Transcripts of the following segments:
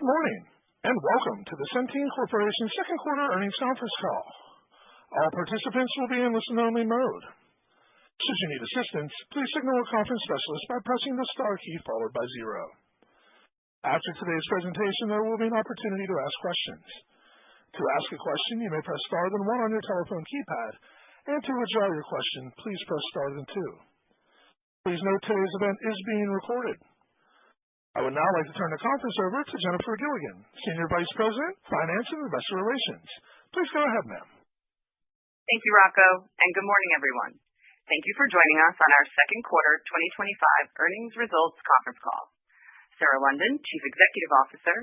Good morning, and welcome to the Centene Corporation second quarter earnings conference call. All participants will be in listen-only mode. Should you need assistance, please signal a conference specialist by pressing the star key followed by 0. After today's presentation, there will be an opportunity to ask questions. To ask a question, you may press star then 1 on your telephone keypad, and to withdraw your question, please press star then 2. Please note today's event is being recorded. I would now like to turn the conference over to Jennifer Gilligan, Senior Vice President, Finance and Investor Relations. Please go ahead, ma'am. Thank you, Rocco, and good morning, everyone. Thank you for joining us on our second quarter 2025 earnings results conference call. Sarah London, Chief Executive Officer,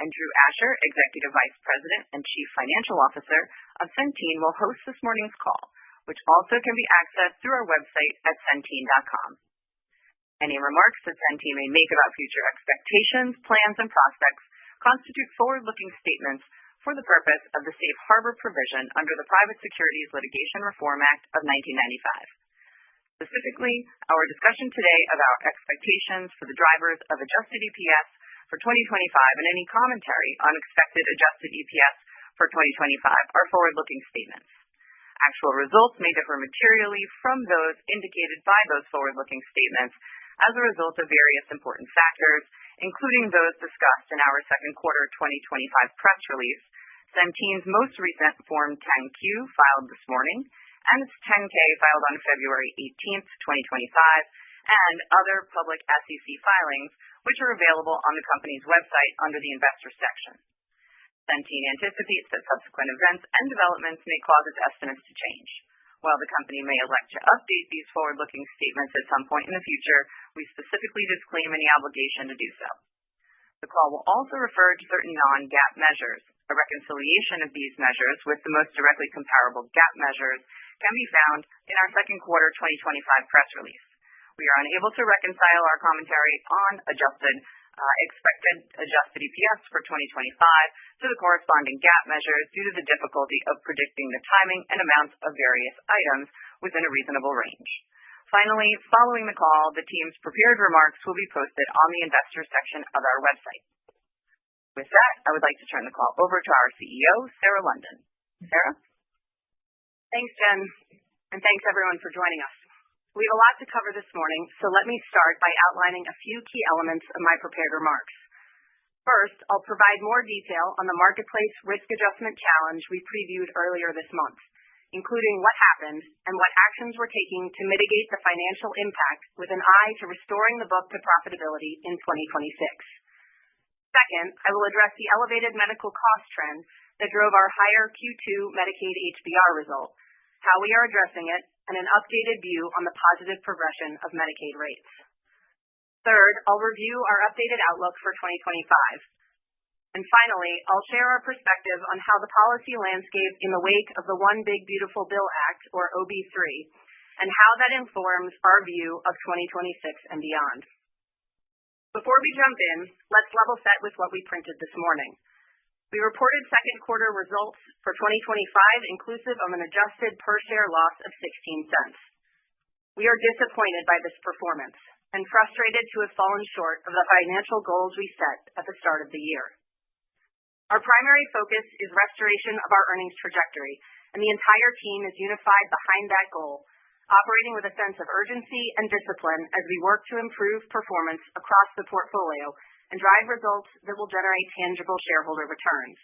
and Drew Asher, Executive Vice President and Chief Financial Officer of Centene, will host this morning's call, which also can be accessed through our website at centene.com. Any remarks that Centene may make about future expectations, plans, and prospects constitute forward-looking statements for the purpose of the Safe Harbor provision under the Private Securities Litigation Reform Act of 1995. Specifically, our discussion today about expectations for the drivers of adjusted EPS for 2025 and any commentary on expected adjusted EPS for 2025 are forward-looking statements. Actual results may differ materially from those indicated by those forward-looking statements as a result of various important factors, including those discussed in our second quarter 2025 press release, Centene's most recent Form 10-Q filed this morning, and its 10-K filed on February 18, 2025, and other public SEC filings, which are available on the company's website under the Investors section. Centene anticipates that subsequent events and developments may cause its estimates to change. While the company may elect to update these forward-looking statements at some point in the future, we specifically disclaim any obligation to do so. The call will also refer to certain non-GAAP measures. A reconciliation of these measures with the most directly comparable GAAP measures can be found in our second quarter 2025 press release. We are unable to reconcile our commentary on expected adjusted EPS for 2025 to the corresponding GAAP measures due to the difficulty of predicting the timing and amounts of various items within a reasonable range. Finally, following the call, the team's prepared remarks will be posted on the Investors section of our website. With that, I would like to turn the call over to our CEO, Sarah London. Sarah? Thanks, Jen, and thanks everyone for joining us. We have a lot to cover this morning, so let me start by outlining a few key elements of my prepared remarks. First, I'll provide more detail on the Marketplace Risk Adjustment Challenge we previewed earlier this month, including what happened and what actions we're taking to mitigate the financial impact with an eye to restoring the book to profitability in 2026. Second, I will address the elevated medical cost trend that drove our higher Q2 Medicaid HBR result, how we are addressing it, and an updated view on the positive progression of Medicaid rates. Third, I'll review our updated outlook for 2025. And finally, I'll share our perspective on how the policy landscape in the wake of the One Big Beautiful Bill Act, or OB3, and how that informs our view of 2026 and beyond. Before we jump in, let's level set with what we printed this morning. We reported second quarter results for 2025 inclusive of an adjusted per-share loss of 16 cents. We are disappointed by this performance and frustrated to have fallen short of the financial goals we set at the start of the year. Our primary focus is restoration of our earnings trajectory, and the entire team is unified behind that goal, operating with a sense of urgency and discipline as we work to improve performance across the portfolio and drive results that will generate tangible shareholder returns.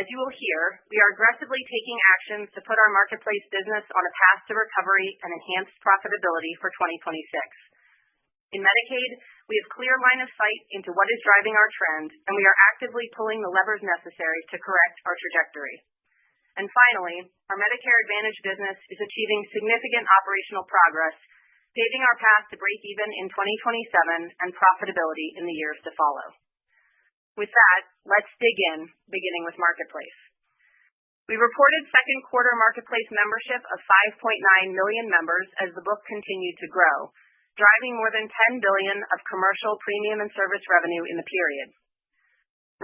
As you will hear, we are aggressively taking actions to put our Marketplace business on a path to recovery and enhanced profitability for 2026. In Medicaid, we have clear line of sight into what is driving our trend, and we are actively pulling the levers necessary to correct our trajectory. And finally, our Medicare Advantage business is achieving significant operational progress, paving our path to break even in 2027 and profitability in the years to follow. With that, let's dig in, beginning with Marketplace. We reported second quarter Marketplace membership of 5.9 million members as the book continued to grow, driving more than $10 billion of commercial premium and service revenue in the period.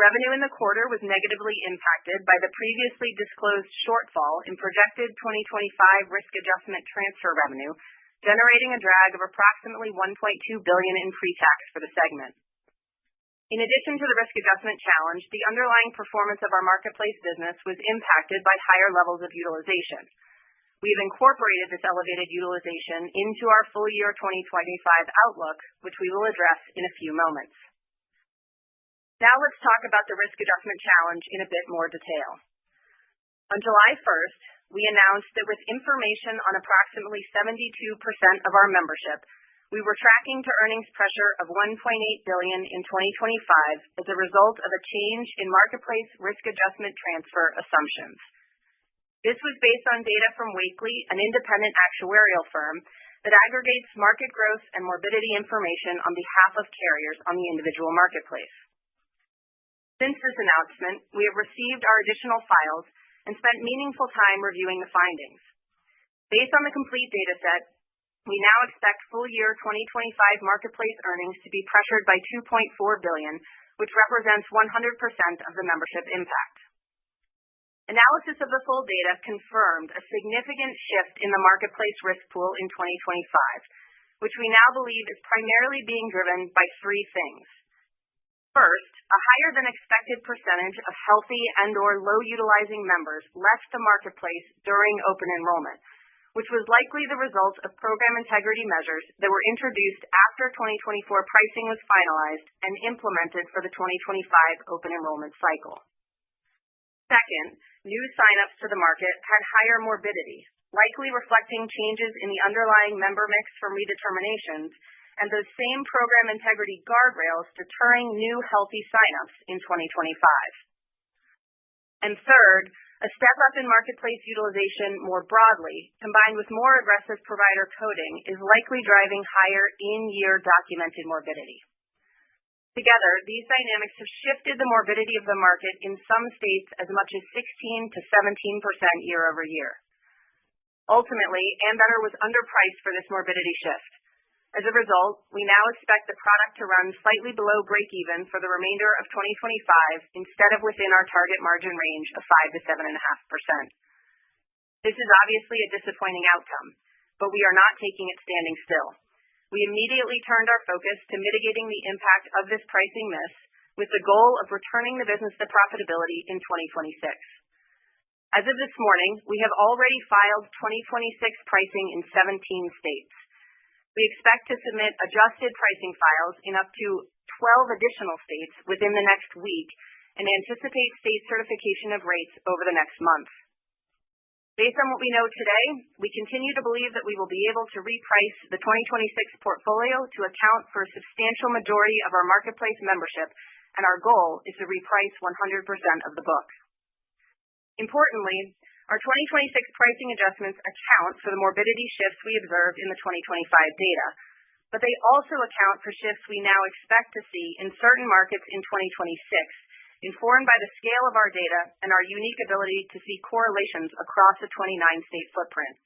Revenue in the quarter was negatively impacted by the previously disclosed shortfall in projected 2025 risk adjustment transfer revenue, generating a drag of approximately $1.2 billion in pre-tax for the segment. In addition to the risk adjustment challenge, the underlying performance of our marketplace business was impacted by higher levels of utilization. We've incorporated this elevated utilization into our full year 2025 outlook, which we will address in a few moments. Now let's talk about the risk adjustment challenge in a bit more detail. On July 1st, we announced that with information on approximately 72% of our membership, we were tracking to earnings pressure of $1.8 billion in 2025 as a result of a change in marketplace risk adjustment transfer assumptions. This was based on data from Wakely, an independent actuarial firm that aggregates market growth and morbidity information on behalf of carriers on the individual marketplace. Since this announcement, we have received our additional files and spent meaningful time reviewing the findings. Based on the complete data set, we now expect full year 2025 marketplace earnings to be pressured by $2.4 billion, which represents 100% of the membership impact. Analysis of the full data confirmed a significant shift in the marketplace risk pool in 2025, which we now believe is primarily being driven by three things. First, a higher than expected percentage of healthy and/or low utilizing members left the marketplace during open enrollment, which was likely the result of program integrity measures that were introduced after 2024 pricing was finalized and implemented for the 2025 open enrollment cycle. Second, new signups to the market had higher morbidity, likely reflecting changes in the underlying member mix from redeterminations and those same program integrity guardrails deterring new healthy signups in 2025. And third, a step up in marketplace utilization more broadly, combined with more aggressive provider coding, is likely driving higher in-year documented morbidity. Together, these dynamics have shifted the morbidity of the market in some states as much as 16 to 17% year over year. Ultimately, Ambetter was underpriced for this morbidity shift. As a result, we now expect the product to run slightly below break-even for the remainder of 2025 instead of within our target margin range of 5 to 7.5%. This is obviously a disappointing outcome, but we are not taking it standing still. We immediately turned our focus to mitigating the impact of this pricing miss with the goal of returning the business to profitability in 2026. As of this morning, we have already filed 2026 pricing in 17 states. We expect to submit adjusted pricing files in up to 12 additional states within the next week and anticipate state certification of rates over the next month. Based on what we know today, we continue to believe that we will be able to reprice the 2026 portfolio to account for a substantial majority of our marketplace membership, and our goal is to reprice 100% of the book. Importantly, our 2026 pricing adjustments account for the morbidity shifts we observed in the 2025 data, but they also account for shifts we now expect to see in certain markets in 2026, informed by the scale of our data and our unique ability to see correlations across a 29-state footprint.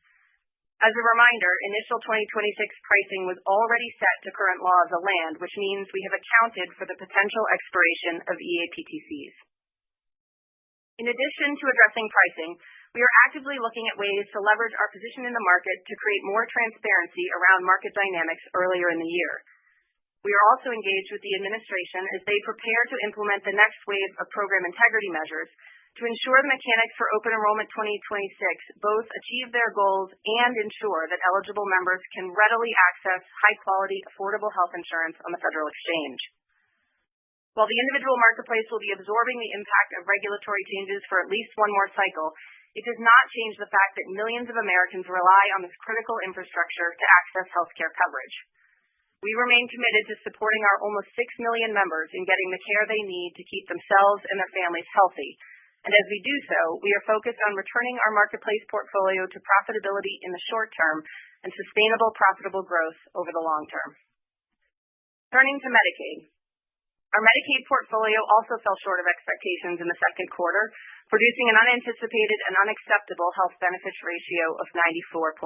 As a reminder, initial 2026 pricing was already set to current law of the land, which means we have accounted for the potential expiration of EAPTCs. In addition to addressing pricing, we are actively looking at ways to leverage our position in the market to create more transparency around market dynamics earlier in the year. We are also engaged with the administration as they prepare to implement the next wave of program integrity measures to ensure the mechanics for Open Enrollment 2026 both achieve their goals and ensure that eligible members can readily access high-quality, affordable health insurance on the federal exchange. While the individual marketplace will be absorbing the impact of regulatory changes for at least one more cycle, it does not change the fact that millions of Americans rely on this critical infrastructure to access healthcare coverage. We remain committed to supporting our almost 6 million members in getting the care they need to keep themselves and their families healthy. And as we do so, we are focused on returning our marketplace portfolio to profitability in the short term and sustainable profitable growth over the long term. Turning to Medicaid. Our Medicaid portfolio also fell short of expectations in the second quarter, producing an unanticipated and unacceptable health benefits ratio of 94.9.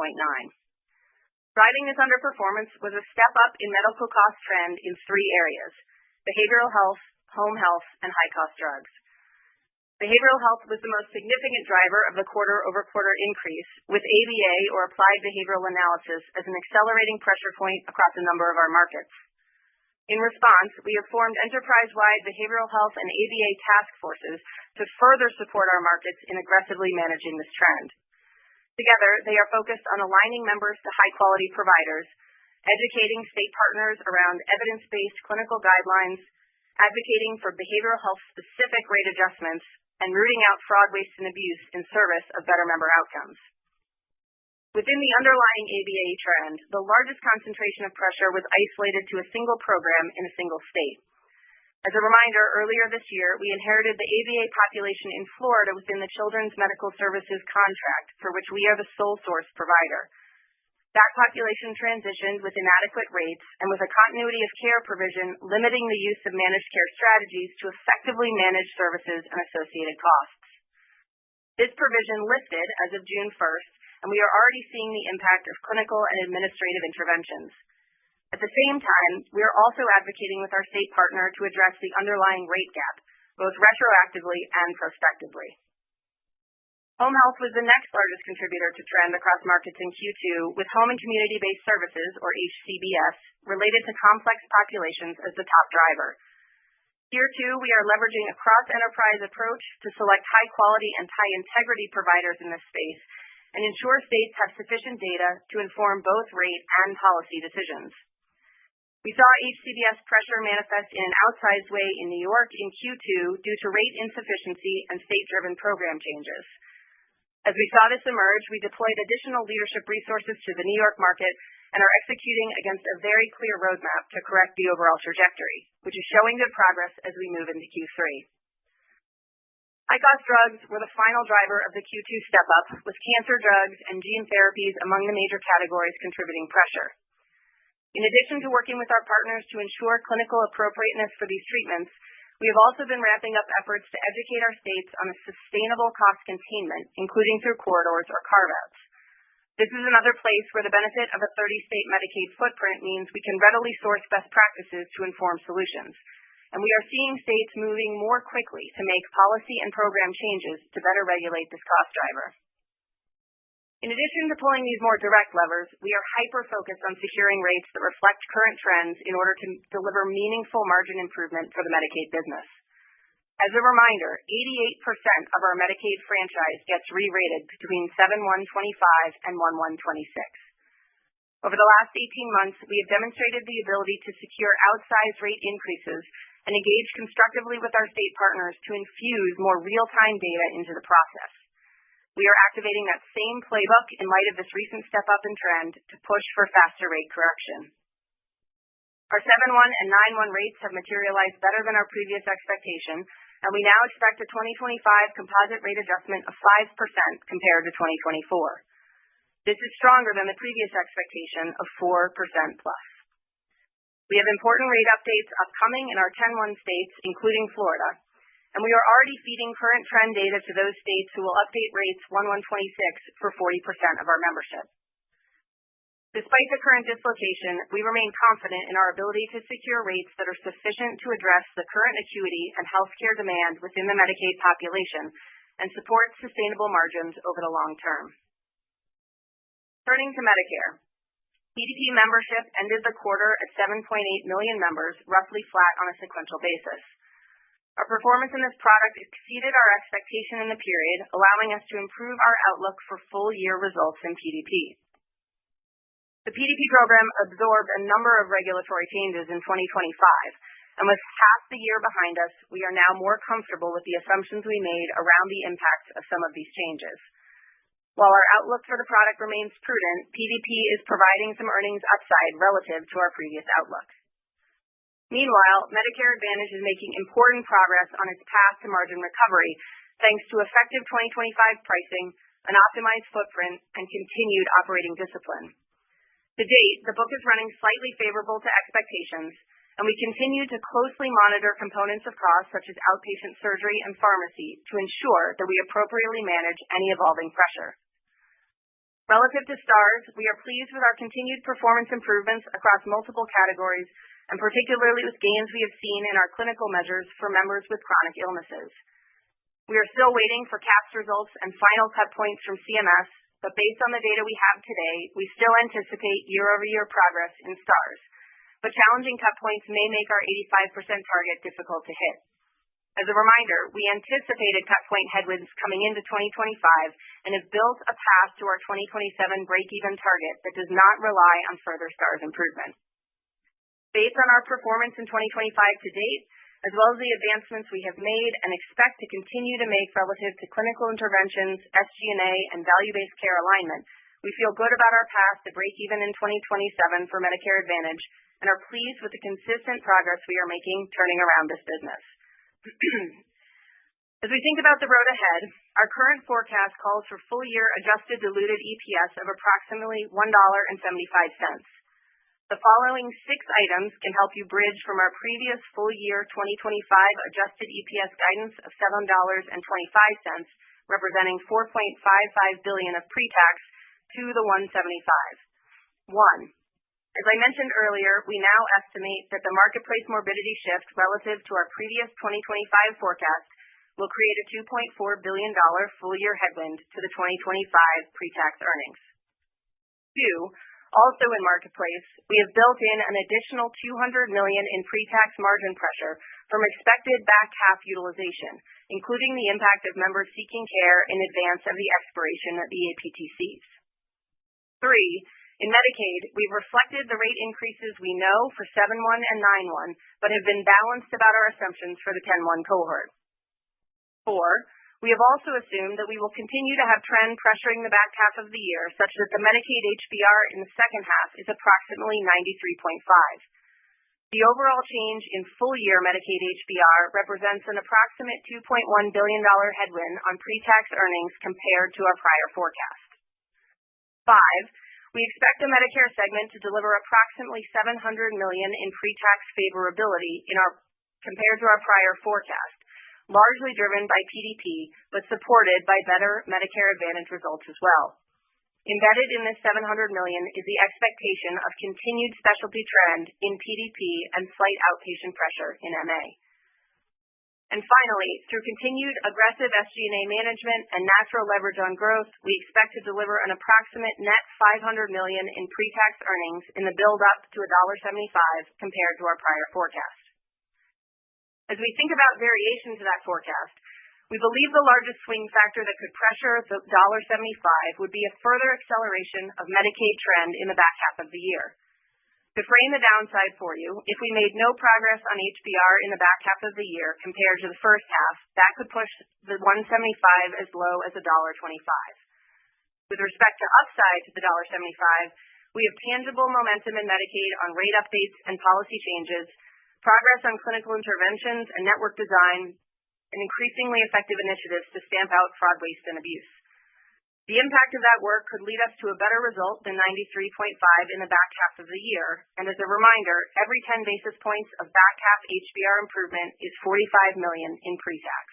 Driving this underperformance was a step up in medical cost trend in three areas: behavioral health, home health, and high-cost drugs. Behavioral health was the most significant driver of the quarter-over-quarter increase, with ABA, or Applied Behavioral Analysis, as an accelerating pressure point across a number of our markets. In response, we have formed enterprise-wide behavioral health and ABA task forces to further support our markets in aggressively managing this trend. Together, they are focused on aligning members to high-quality providers, educating state partners around evidence-based clinical guidelines, advocating for behavioral health-specific rate adjustments, and rooting out fraud, waste, and abuse in service of better member outcomes. Within the underlying ABA trend, the largest concentration of pressure was isolated to a single program in a single state. As a reminder, earlier this year, we inherited the ABA population in Florida within the Children's Medical Services contract, for which we are the sole source provider. That population transitioned with inadequate rates and with a continuity of care provision limiting the use of managed care strategies to effectively manage services and associated costs. This provision lifted as of June 1st, and we are already seeing the impact of clinical and administrative interventions. At the same time, we are also advocating with our state partner to address the underlying rate gap, both retroactively and prospectively. Home health was the next largest contributor to trend across markets in Q2, with home and community-based services, or HCBS, related to complex populations as the top driver. Here, too, we are leveraging a cross-enterprise approach to select high-quality and high-integrity providers in this space and ensure states have sufficient data to inform both rate and policy decisions. We saw HCBS pressure manifest in an outsized way in New York in Q2 due to rate insufficiency and state-driven program changes. As we saw this emerge, we deployed additional leadership resources to the New York market and are executing against a very clear roadmap to correct the overall trajectory, which is showing good progress as we move into Q3. High-cost drugs were the final driver of the Q2 step-up, with cancer drugs and gene therapies among the major categories contributing pressure. In addition to working with our partners to ensure clinical appropriateness for these treatments, we have also been ramping up efforts to educate our states on a sustainable cost containment, including through corridors or carve-outs. This is another place where the benefit of a 30-state Medicaid footprint means we can readily source best practices to inform solutions. And we are seeing states moving more quickly to make policy and program changes to better regulate this cost driver. In addition to pulling these more direct levers, we are hyper-focused on securing rates that reflect current trends in order to deliver meaningful margin improvement for the Medicaid business. As a reminder, 88% of our Medicaid franchise gets re-rated between 7/1/25 and 1/1/26. Over the last 18 months, we have demonstrated the ability to secure outsized rate increases and engage constructively with our state partners to infuse more real-time data into the process. We are activating that same playbook in light of this recent step-up in trend to push for faster rate correction. Our 7/1 and 9/1 rates have materialized better than our previous expectation, and we now expect a 2025 composite rate adjustment of 5% compared to 2024. This is stronger than the previous expectation of 4% plus. We have important rate updates upcoming in our 10/1 states, including Florida, and we are already feeding current trend data to those states who will update rates 1/1/26 for 40% of our membership. Despite the current dislocation, we remain confident in our ability to secure rates that are sufficient to address the current acuity and healthcare demand within the Medicaid population and support sustainable margins over the long term. Turning to Medicare, PDP membership ended the quarter at 7.8 million members, roughly flat on a sequential basis. Our performance in this product exceeded our expectation in the period, allowing us to improve our outlook for full-year results in PDP. The PDP program absorbed a number of regulatory changes in 2025, and with half the year behind us, we are now more comfortable with the assumptions we made around the impacts of some of these changes. While our outlook for the product remains prudent, PDP is providing some earnings upside relative to our previous outlook. Meanwhile, Medicare Advantage is making important progress on its path to margin recovery, thanks to effective 2025 pricing, an optimized footprint, and continued operating discipline. To date, the book is running slightly favorable to expectations, and we continue to closely monitor components of costs such as outpatient surgery and pharmacy to ensure that we appropriately manage any evolving pressure. Relative to Stars, we are pleased with our continued performance improvements across multiple categories, and particularly with gains we have seen in our clinical measures for members with chronic illnesses. We are still waiting for CAHPS results and final cut points from CMS, but based on the data we have today, we still anticipate year-over-year progress in Stars. but challenging cut points may make our 85% target difficult to hit. As a reminder, we anticipated cut point headwinds coming into 2025 and have built a path to our 2027 break-even target that does not rely on further Stars improvement. Based on our performance in 2025 to date, as well as the advancements we have made and expect to continue to make relative to clinical interventions, SG&A, and value-based care alignment, we feel good about our path to break even in 2027 for Medicare Advantage and are pleased with the consistent progress we are making turning around this business. As we think about the road ahead, our current forecast calls for full-year adjusted diluted EPS of approximately $1.75. The following 6 items can help you bridge from our previous full-year 2025 adjusted EPS guidance of $7.25, representing $4.55 billion of pre-tax, to the $1.75. 1. As I mentioned earlier, we now estimate that the marketplace morbidity shift relative to our previous 2025 forecast will create a $2.4 billion full-year headwind to the 2025 pre-tax earnings. 2. Also in marketplace, we have built in an additional $200 million in pre-tax margin pressure from expected back half utilization, including the impact of members seeking care in advance of the expiration of the APTCs. 3. In Medicaid, we've reflected the rate increases we know for 7/1 and 9/1, but have been balanced about our assumptions for the 10/1 cohort. 4. We have also assumed that we will continue to have trend pressuring the back half of the year, such that the Medicaid HBR in the second half is approximately 93.5. The overall change in full-year Medicaid HBR represents an approximate $2.1 billion headwind on pre-tax earnings compared to our prior forecast. 5. We expect the Medicare segment to deliver approximately $700 million in pre-tax favorability compared to our prior forecast, largely driven by PDP, but supported by better Medicare Advantage results as well. Embedded in this $700 million is the expectation of continued specialty trend in PDP and slight outpatient pressure in MA. And finally, through continued aggressive SG&A management and natural leverage on growth, we expect to deliver an approximate net $500 million in pre-tax earnings in the build-up to $1.75 compared to our prior forecast. As we think about variation to that forecast, we believe the largest swing factor that could pressure the $1.75 would be a further acceleration of Medicaid trend in the back half of the year. To frame the downside for you, if we made no progress on HBR in the back half of the year compared to the first half, that could push the $1.75 as low as $1.25. With respect to upside to the $1.75, we have tangible momentum in Medicaid on rate updates and policy changes, progress on clinical interventions and network design, and increasingly effective initiatives to stamp out fraud, waste, and abuse. The impact of that work could lead us to a better result than 93.5 in the back half of the year, and as a reminder, every 10 basis points of back half HBR improvement is $45 million in pre-tax.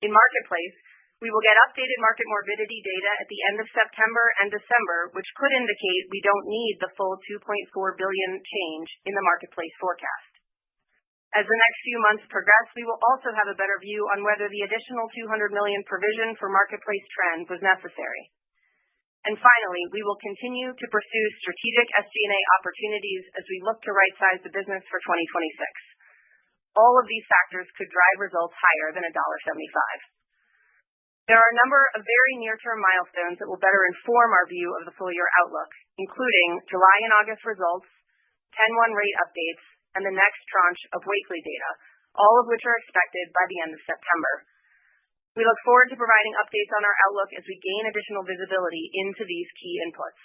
In Marketplace, we will get updated market morbidity data at the end of September and December, which could indicate we don't need the full $2.4 billion change in the Marketplace forecast. As the next few months progress, we will also have a better view on whether the additional $200 million provision for Marketplace trend was necessary. And finally, we will continue to pursue strategic SG&A opportunities as we look to right-size the business for 2026. All of these factors could drive results higher than $1.75. There are a number of very near-term milestones that will better inform our view of the full-year outlook, including July and August results, 10/1 rate updates, and the next tranche of weekly data, all of which are expected by the end of September. We look forward to providing updates on our outlook as we gain additional visibility into these key inputs.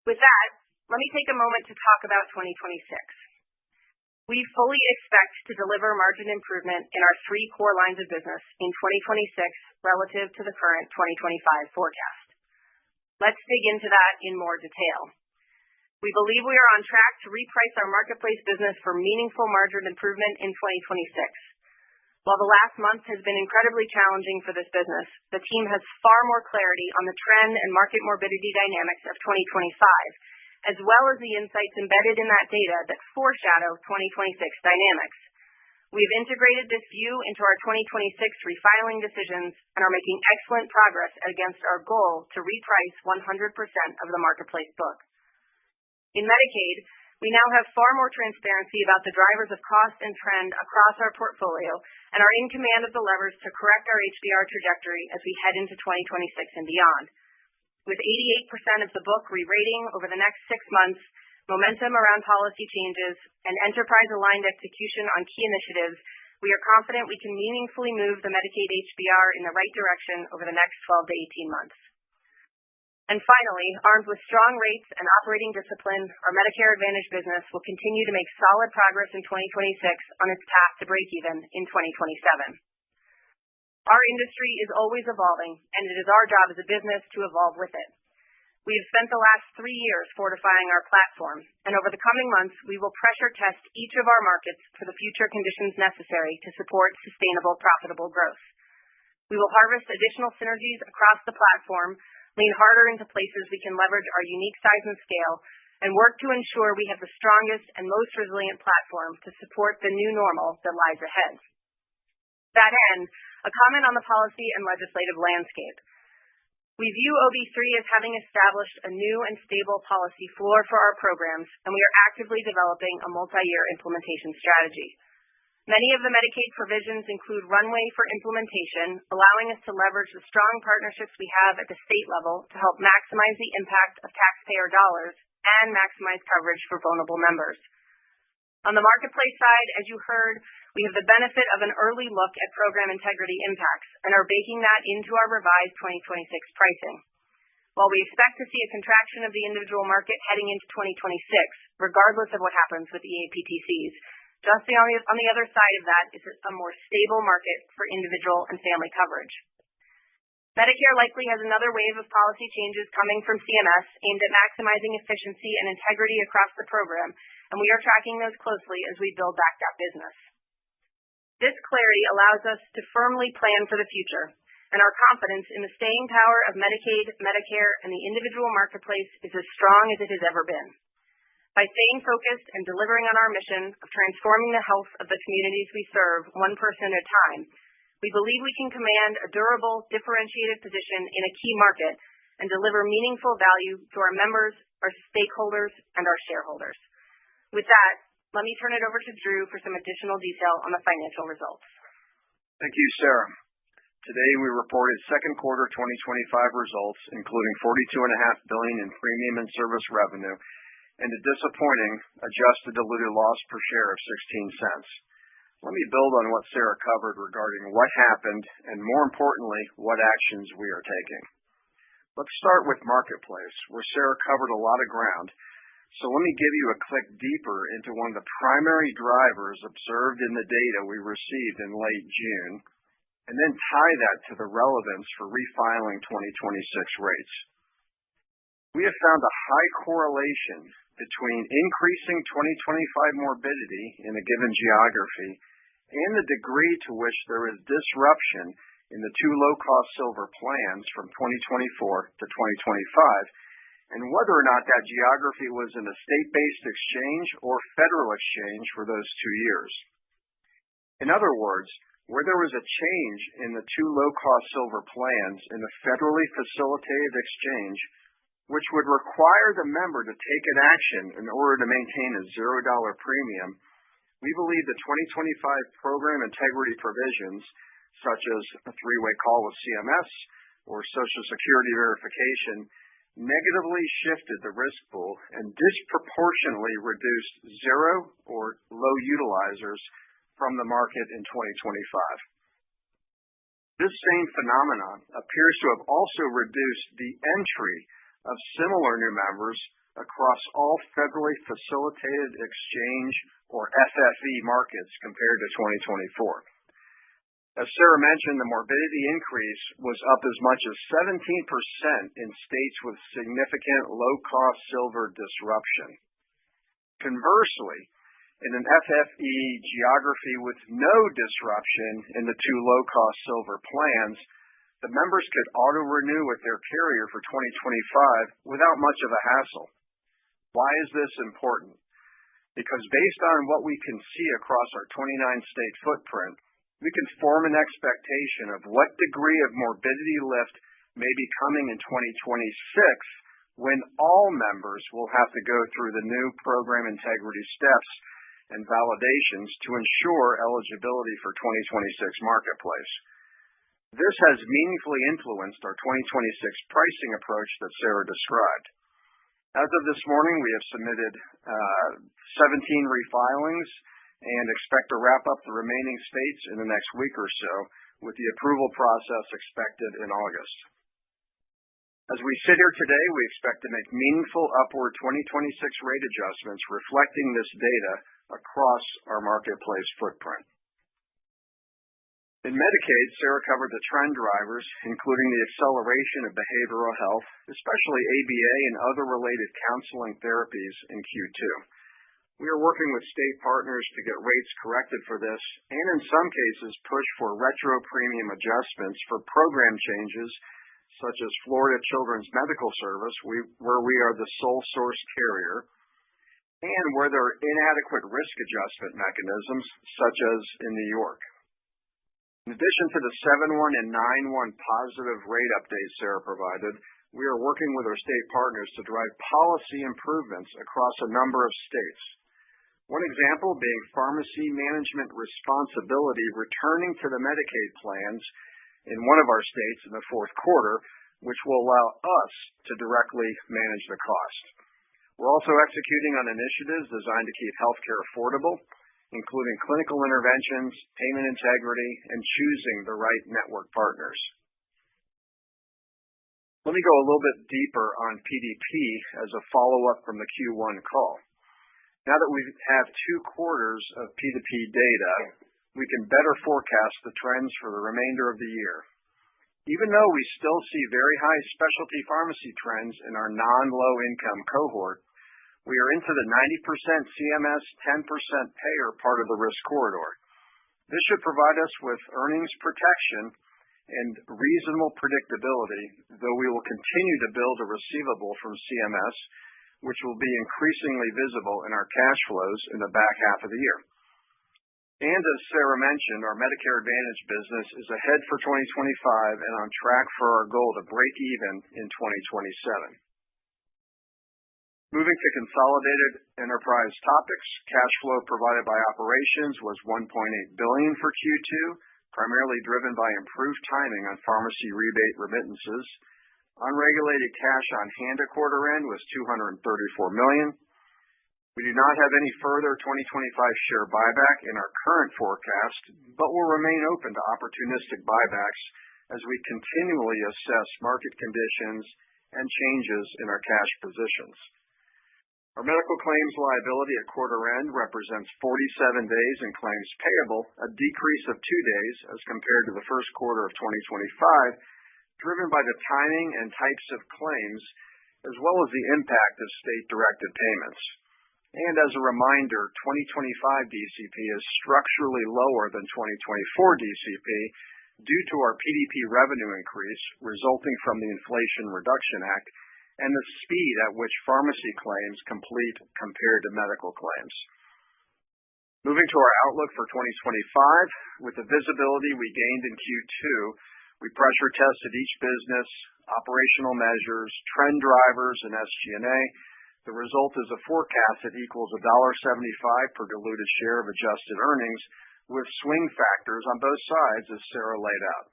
With that, let me take a moment to talk about 2026. We fully expect to deliver margin improvement in our 3 core lines of business in 2026 relative to the current 2025 forecast. Let's dig into that in more detail. We believe we are on track to reprice our Marketplace business for meaningful margin improvement in 2026. While the last month has been incredibly challenging for this business, the team has far more clarity on the trend and market morbidity dynamics of 2025, as well as the insights embedded in that data that foreshadow 2026 dynamics. We've integrated this view into our 2026 refiling decisions and are making excellent progress against our goal to reprice 100% of the Marketplace book. In Medicaid, We now have far more transparency about the drivers of cost and trend across our portfolio and are in command of the levers to correct our HBR trajectory as we head into 2026 and beyond. With 88% of the book re-rating over the next 6 months, momentum around policy changes, and enterprise-aligned execution on key initiatives, we are confident we can meaningfully move the Medicaid HBR in the right direction over the next 12 to 18 months. And finally, armed with strong rates and operating discipline, our Medicare Advantage business will continue to make solid progress in 2026 on its path to break-even in 2027. Our industry is always evolving, and it is our job as a business to evolve with it. We have spent the last 3 years fortifying our platform, and over the coming months, we will pressure test each of our markets for the future conditions necessary to support sustainable, profitable growth. We will harvest additional synergies across the platform, lean harder into places we can leverage our unique size and scale, and work to ensure we have the strongest and most resilient platform to support the new normal that lies ahead. To that end, a comment on the policy and legislative landscape. We view OB3 as having established a new and stable policy floor for our programs, and we are actively developing a multi-year implementation strategy. Many of the Medicaid provisions include runway for implementation, allowing us to leverage the strong partnerships we have at the state level to help maximize the impact of taxpayer dollars and maximize coverage for vulnerable members. On the marketplace side, as you heard, we have the benefit of an early look at program integrity impacts and are baking that into our revised 2026 pricing. While we expect to see a contraction of the individual market heading into 2026, regardless of what happens with EAPTCs, just on the other side of that is a more stable market for individual and family coverage. Medicare likely has another wave of policy changes coming from CMS aimed at maximizing efficiency and integrity across the program, and we are tracking those closely as we build back that business. This clarity allows us to firmly plan for the future, and our confidence in the staying power of Medicaid, Medicare, and the individual marketplace is as strong as it has ever been. By staying focused and delivering on our mission of transforming the health of the communities we serve one person at a time, we believe we can command a durable, differentiated position in a key market and deliver meaningful value to our members, our stakeholders, and our shareholders. With that, let me turn it over to Drew for some additional detail on the financial results. Thank you, Sarah. Today, we reported second quarter 2025 results, including $42.5 billion in premium and service revenue, and a disappointing adjusted diluted loss per share of 16 cents. Let me build on what Sarah covered regarding what happened and, more importantly, what actions we are taking. Let's start with Marketplace, where Sarah covered a lot of ground. So let me give you a click deeper into one of the primary drivers observed in the data we received in late June, and then tie that to the relevance for refiling 2026 rates. We have found a high correlation between increasing 2025 morbidity in a given geography and the degree to which there is disruption in the two low-cost silver plans from 2024 to 2025, and whether or not that geography was in a state-based exchange or federal exchange for those 2 years. In other words, where there was a change in the two low-cost silver plans in a federally facilitated exchange, which would require the member to take an action in order to maintain a $0 premium, we believe the 2025 program integrity provisions, such as a three-way call with CMS or Social Security verification, negatively shifted the risk pool and disproportionately reduced zero or low utilizers from the market in 2025. This same phenomenon appears to have also reduced the entry of similar new members across all federally facilitated exchange or FFE markets compared to 2024. As Sarah mentioned, the morbidity increase was up as much as 17% in states with significant low-cost silver disruption. Conversely, in an FFE geography with no disruption in the two low-cost silver plans, the members could auto-renew with their carrier for 2025 without much of a hassle. Why is this important? Because based on what we can see across our 29-state footprint, we can form an expectation of what degree of morbidity lift may be coming in 2026 when all members will have to go through the new program integrity steps and validations to ensure eligibility for 2026 Marketplace. This has meaningfully influenced our 2026 pricing approach that Sarah described. As of this morning, we have submitted 17 refilings and expect to wrap up the remaining states in the next week or so, with the approval process expected in August. As we sit here today, we expect to make meaningful upward 2026 rate adjustments reflecting this data across our Marketplace footprint. In Medicaid, Sarah covered the trend drivers, including the acceleration of behavioral health, especially ABA and other related counseling therapies in Q2. We are working with state partners to get rates corrected for this, and in some cases push for retro premium adjustments for program changes, such as Florida Children's Medical Service, where we are the sole source carrier, and where there are inadequate risk adjustment mechanisms, such as in New York. In addition to the 7/1 and 9/1 positive rate updates Sarah provided, we are working with our state partners to drive policy improvements across a number of states. One example being pharmacy management responsibility returning to the Medicaid plans in one of our states in the fourth quarter, which will allow us to directly manage the cost. We're also executing on initiatives designed to keep healthcare affordable, including clinical interventions, payment integrity, and choosing the right network partners. Let me go a little bit deeper on PDP as a follow-up from the Q1 call. Now that we have 2 quarters of PDP data, we can better forecast the trends for the remainder of the year. Even though we still see very high specialty pharmacy trends in our non-low-income cohort, we are into the 90% CMS, 10% payer part of the risk corridor. This should provide us with earnings protection and reasonable predictability, though we will continue to build a receivable from CMS, which will be increasingly visible in our cash flows in the back half of the year. And as Sarah mentioned, our Medicare Advantage business is ahead for 2025 and on track for our goal to break even in 2027. Moving to consolidated enterprise topics, cash flow provided by operations was $1.8 billion for Q2, primarily driven by improved timing on pharmacy rebate remittances. Unregulated cash on hand at quarter end was $234 million. We do not have any further 2025 share buyback in our current forecast, but will remain open to opportunistic buybacks as we continually assess market conditions and changes in our cash positions. Our medical claims liability at quarter end represents 47 days in claims payable, a decrease of 2 days as compared to the first quarter of 2025, driven by the timing and types of claims, as well as the impact of state-directed payments. And as a reminder, 2025 DCP is structurally lower than 2024 DCP due to our PDP revenue increase resulting from the Inflation Reduction Act and the speed at which pharmacy claims complete compared to medical claims. Moving to our outlook for 2025, with the visibility we gained in Q2, we pressure tested each business, operational measures, trend drivers, and SG&A. The result is a forecast that equals $1.75 per diluted share of adjusted earnings, with swing factors on both sides, as Sarah laid out.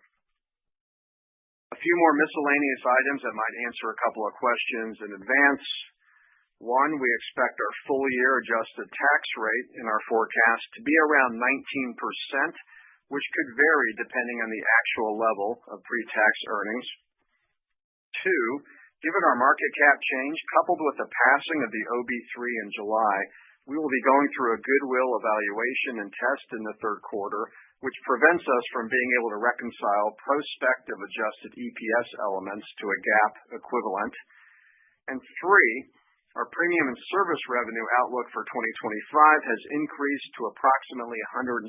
A few more miscellaneous items that might answer a couple of questions in advance. One, we expect our full-year adjusted tax rate in our forecast to be around 19%, which could vary depending on the actual level of pre-tax earnings. Two, given our market cap change, coupled with the passing of the OB3 in July, we will be going through a goodwill evaluation and test in the third quarter, which prevents us from being able to reconcile prospective adjusted EPS elements to a GAAP equivalent. And three, our premium and service revenue outlook for 2025 has increased to approximately $172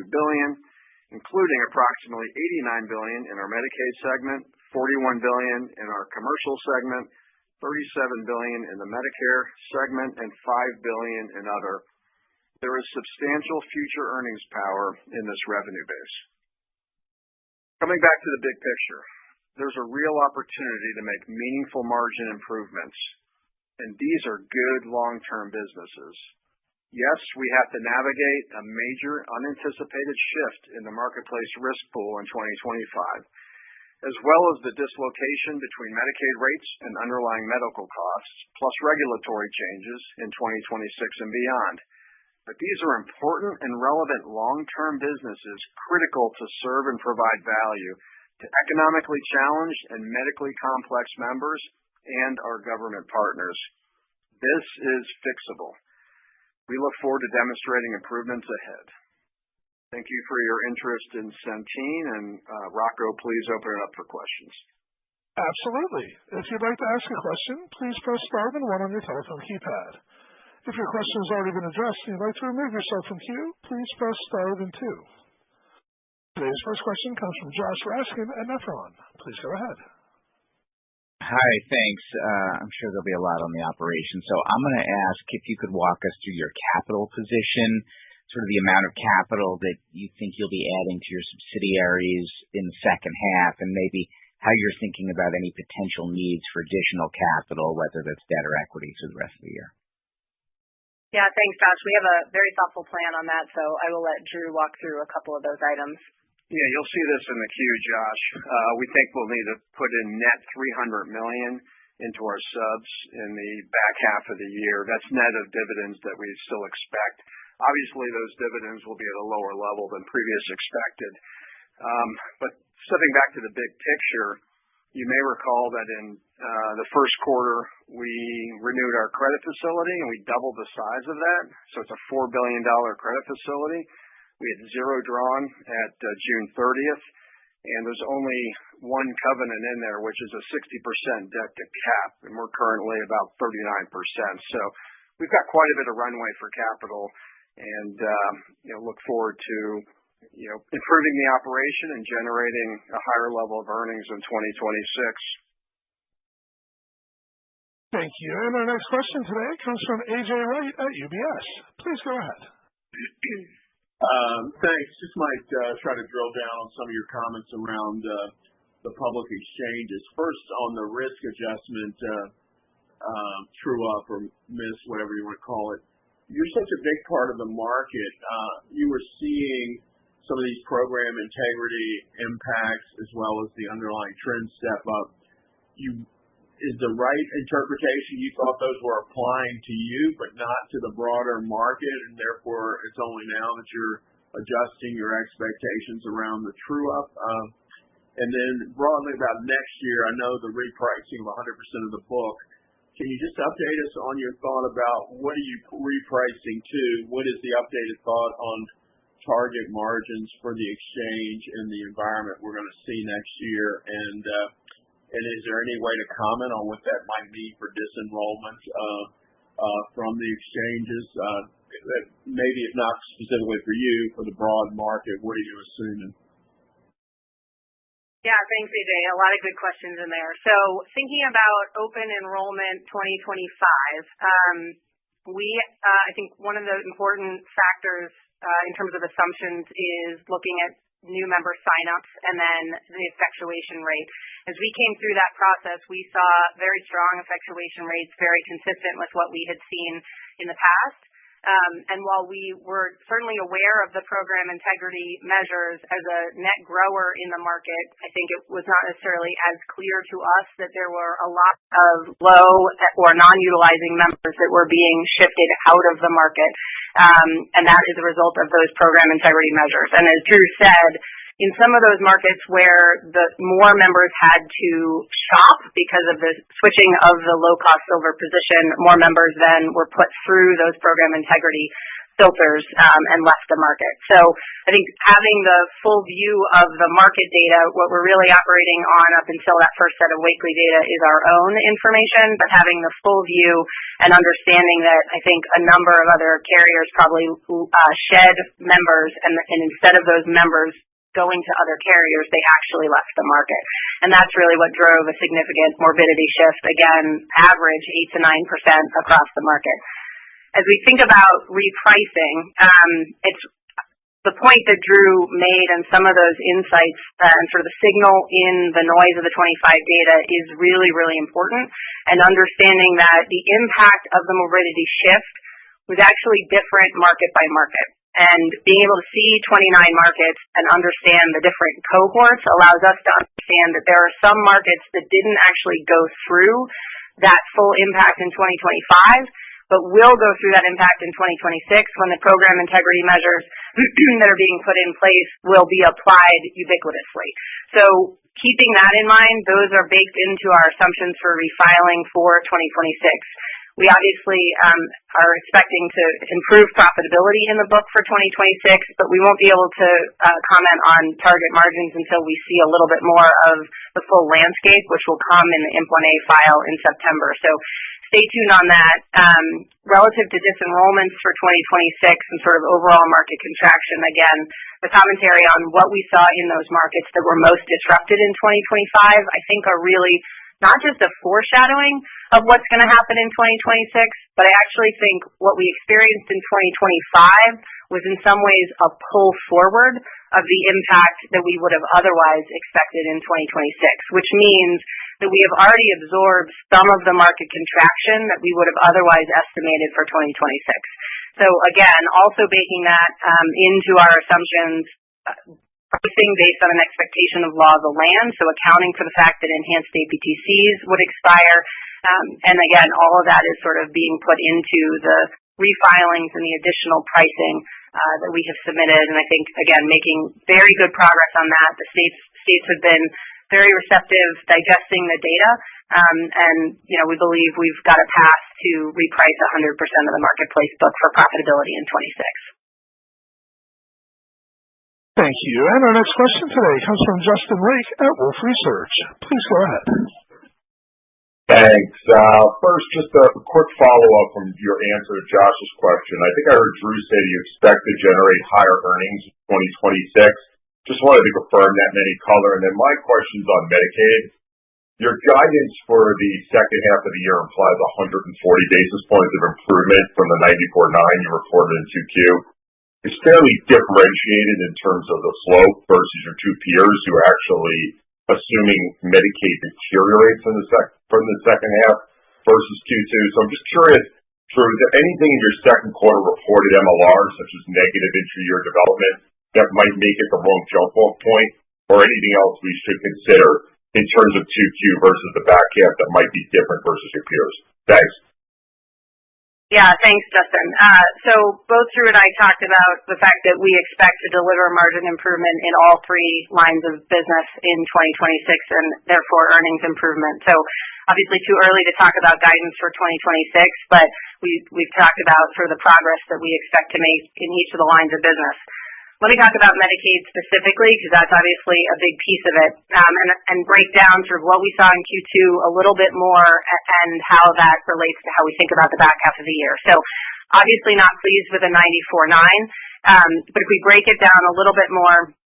billion, including approximately $89 billion in our Medicaid segment, $41 billion in our commercial segment, $37 billion in the Medicare segment, and $5 billion in other. There is substantial future earnings power in this revenue base. Coming back to the big picture, there's a real opportunity to make meaningful margin improvements, and these are good long-term businesses. Yes, we have to navigate a major unanticipated shift in the marketplace risk pool in 2025, as well as the dislocation between Medicaid rates and underlying medical costs, plus regulatory changes in 2026 and beyond. But these are important and relevant long-term businesses critical to serve and provide value to economically challenged and medically complex members and our government partners. This is fixable. We look forward to demonstrating improvements ahead. Thank you for your interest in Centene, and Rocco, please open it up for questions. Absolutely. If you'd like to ask a question, please press star then one on your telephone keypad. If your question has already been addressed and you'd like to remove yourself from queue, please press star then two. Today's first question comes from Josh Raskin at Nephron. Please go ahead. Hi, thanks. I'm sure there'll be a lot on the operation. So I'm going to ask if you could walk us through your capital position, sort of the amount of capital that you think you'll be adding to your subsidiaries in the second half, and maybe how you're thinking about any potential needs for additional capital, whether that's debt or equity, through the rest of the year. Yeah, thanks, Josh. We have a very thoughtful plan on that, so I will let Drew walk through a couple of those items. Yeah, you'll see this in the queue, Josh. We think we'll need to put in net $300 million into our subs in the back half of the year. That's net of dividends that we still expect. Obviously, those dividends will be at a lower level than previously expected. But stepping back to the big picture, you may recall that in the first quarter, we renewed our credit facility and we doubled the size of that. So it's a $4 billion credit facility. We had zero drawn at June 30th, and there's only one covenant in there, which is a 60% debt to cap, and we're currently about 39%. So we've got quite a bit of runway for capital, and look forward to improving the operation and generating a higher level of earnings in 2026. Thank you. And our next question today comes from A.J. Wright at UBS. Please go ahead. Thanks. Just might try to drill down on some of your comments around the public exchanges. First, on the risk adjustment, true up or miss, whatever you want to call it. You're such a big part of the market. You were seeing some of these program integrity impacts as well as the underlying trend step up. Is the right interpretation you thought those were applying to you but not to the broader market, and therefore it's only now that you're adjusting your expectations around the true up? And then broadly about next year, I know the repricing of 100% of the book. Can you just update us on your thought about what are you repricing to? What is the updated thought on target margins for the exchange and the environment we're going to see next year? And is there any way to comment on what that might mean for disenrollment from the exchanges? Maybe if not specifically for you, for the broad market, what are you assuming? Yeah, thanks, AJ. A lot of good questions in there. So thinking about open enrollment 2025, I think one of the important factors in terms of assumptions is looking at new member signups and then the effectuation rate. As we came through that process, we saw very strong effectuation rates, very consistent with what we had seen in the past. And while we were certainly aware of the program integrity measures as a net grower in the market, I think it was not necessarily as clear to us that there were a lot of low or non-utilizing members that were being shifted out of the market. And that is a result of those program integrity measures. And as Drew said, in some of those markets where the more members had to shop because of the switching of the low-cost silver position, more members then were put through those program integrity filters and left the market. So I think having the full view of the market data, what we're really operating on up until that first set of weekly data is our own information, but having the full view and understanding that I think a number of other carriers probably shed members, and instead of those members going to other carriers, they actually left the market. And that's really what drove a significant morbidity shift, again, average 8 to 9% across the market. As we think about repricing, it's the point that Drew made and some of those insights and sort of the signal in the noise of the 25 data is really, really important, and understanding that the impact of the morbidity shift was actually different market by market. And being able to see 29 markets and understand the different cohorts allows us to understand that there are some markets that didn't actually go through that full impact in 2025, but will go through that impact in 2026 when the program integrity measures that are being put in place will be applied ubiquitously. So keeping that in mind, those are baked into our assumptions for refiling for 2026. We obviously are expecting to improve profitability in the book for 2026, but we won't be able to comment on target margins until we see a little bit more of the full landscape, which will come in the Implant A file in September. So stay tuned on that. Relative to disenrollments for 2026 and sort of overall market contraction, again, the commentary on what we saw in those markets that were most disrupted in 2025, I think are really not just a foreshadowing of what's going to happen in 2026, but I actually think what we experienced in 2025 was in some ways a pull forward of the impact that we would have otherwise expected in 2026, which means that we have already absorbed some of the market contraction that we would have otherwise estimated for 2026. So again, also baking that into our assumptions, pricing based on an expectation of law of the land, so accounting for the fact that enhanced APTCs would expire. And again, all of that is sort of being put into the refilings and the additional pricing that we have submitted. And I think, again, making very good progress on that. The states have been very receptive, digesting the data, and we believe we've got a path to reprice 100% of the marketplace book for profitability in 26. Thank you. And our next question today comes from Justin Lake at Wolfe Research. Please go ahead. Thanks. First, just a quick follow-up from your answer to Josh's question. I think I heard Drew say that you expect to generate higher earnings in 2026. Just wanted to confirm that in any color. And then my question's on Medicaid. Your guidance for the second half of the year implies 140 basis points of improvement from the 94.9 you reported in 2Q. It's fairly differentiated in terms of the slope versus your two peers who are actually assuming Medicaid deteriorates from the second half versus Q2. So I'm just curious, Drew, is there anything in your second quarter reported MLR, such as negative intra-year development, that might make it the wrong jump-off point, or anything else we should consider in terms of 2Q versus the back half that might be different versus your peers? Thanks. Yeah, thanks, Justin. So both Drew and I talked about the fact that we expect to deliver margin improvement in all three lines of business in 2026 and therefore earnings improvement. So obviously too early to talk about guidance for 2026, but we've talked about sort of the progress that we expect to make in each of the lines of business. Let me talk about Medicaid specifically, because that's obviously a big piece of it, and break down sort of what we saw in Q2 a little bit more and how that relates to how we think about the back half of the year. So obviously not pleased with a 94.9, but if we break it down a little bit more,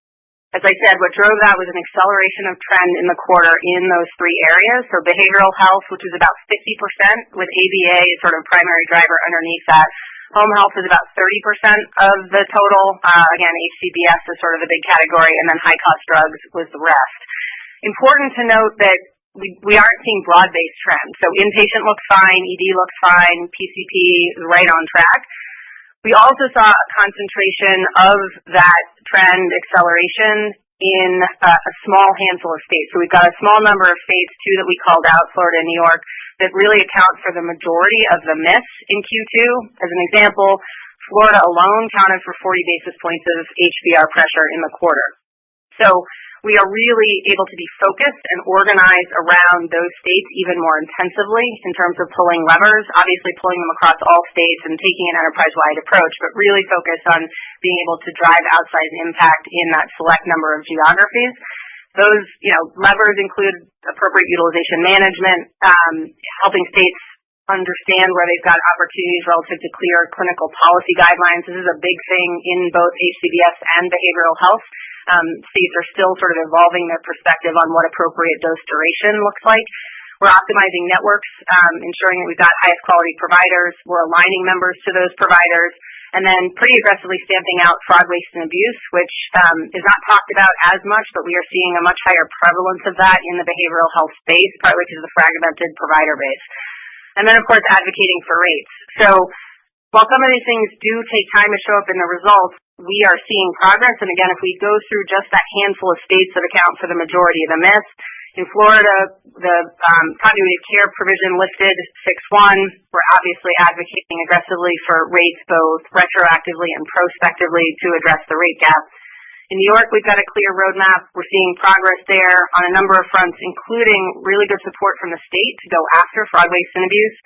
as I said, what drove that was an acceleration of trend in the quarter in those three areas. So behavioral health, which is about 50%, with ABA as sort of primary driver underneath that. Home health is about 30% of the total. Again, HCBS is sort of the big category, and then high-cost drugs was the rest. Important to note that we aren't seeing broad-based trends. So inpatient looks fine, ED looks fine, PCP is right on track. We also saw a concentration of that trend acceleration in a small handful of states. So we've got a small number of states, too, that we called out, Florida and New York, that really account for the majority of the miss in Q2. As an example, Florida alone counted for 40 basis points of HBR pressure in the quarter. So we are really able to be focused and organized around those states even more intensively in terms of pulling levers, obviously pulling them across all states and taking an enterprise-wide approach, but really focused on being able to drive outsized impact in that select number of geographies. Those, levers include appropriate utilization management, helping states understand where they've got opportunities relative to clear clinical policy guidelines. This is a big thing in both HCBS and behavioral health. States are still sort of evolving their perspective on what appropriate dose duration looks like. We're optimizing networks, ensuring that we've got highest quality providers. We're aligning members to those providers. and then pretty aggressively stamping out fraud, waste, and abuse, which is not talked about as much, but we are seeing a much higher prevalence of that in the behavioral health space, partly because of the fragmented provider base. And then, of course, advocating for rates. So while some of these things do take time to show up in the results, we are seeing progress. And again, if we go through just that handful of states that account for the majority of the miss, in Florida, the continuity of care provision lifted 6-1. We're obviously advocating aggressively for rates both retroactively and prospectively to address the rate gap. In New York, we've got a clear roadmap. We're seeing progress there on a number of fronts, including really good support from the state to go after fraud, waste, and abuse.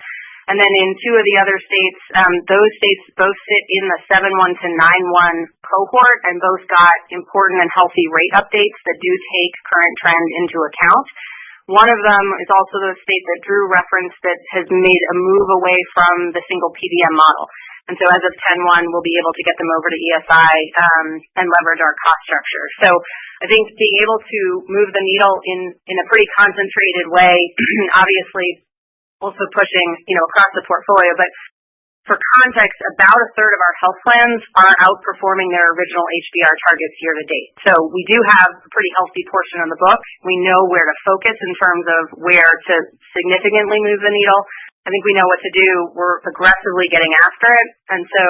And then in two of the other states, those states both sit in the 7-1 to 9-1 cohort and both got important and healthy rate updates that do take current trend into account. One of them is also the state that Drew referenced that has made a move away from the single PBM model. And so as of 10-1, we'll be able to get them over to ESI and leverage our cost structure. So I think being able to move the needle in a pretty concentrated way, obviously also pushing, across the portfolio. But for context, about a third of our health plans are outperforming their original HBR targets year to date. So we do have a pretty healthy portion on the book. We know where to focus in terms of where to significantly move the needle. I think we know what to do. We're aggressively getting after it. And so,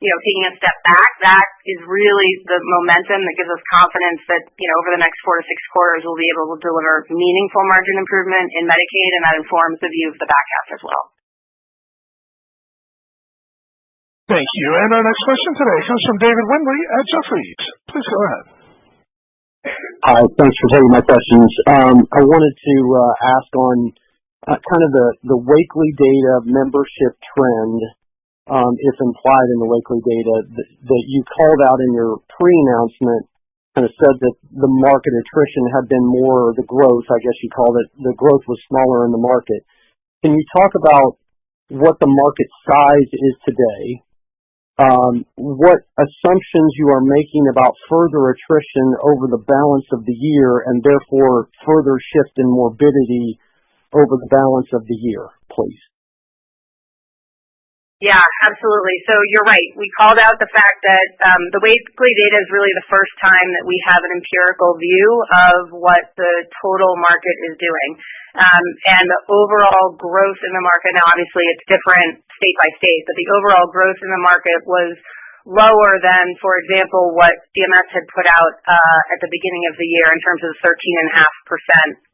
taking a step back, that is really the momentum that gives us confidence that, over the next 4 to 6 quarters, we'll be able to deliver meaningful margin improvement in Medicaid, and that informs the view of the back half as well. Thank you. And our next question today comes from David Windley at Jefferies. Please go ahead. Hi, thanks for taking my questions. I wanted to ask on kind of the Wakely data membership trend, if implied in the Wakely data, that you called out in your pre-announcement, kind of said that the market attrition had been more the growth, I guess you called it, the growth was smaller in the market. Can you talk about what the market size is today? What assumptions you are making about further attrition over the balance of the year and therefore further shift in morbidity over the balance of the year, please? Yeah, absolutely. So you're right. We called out the fact that the Wakely data is really the first time that we have an empirical view of what the total market is doing. And the overall growth in the market, now obviously it's different state by state, but the overall growth in the market was lower than, for example, what CMS had put out at the beginning of the year in terms of 13.5%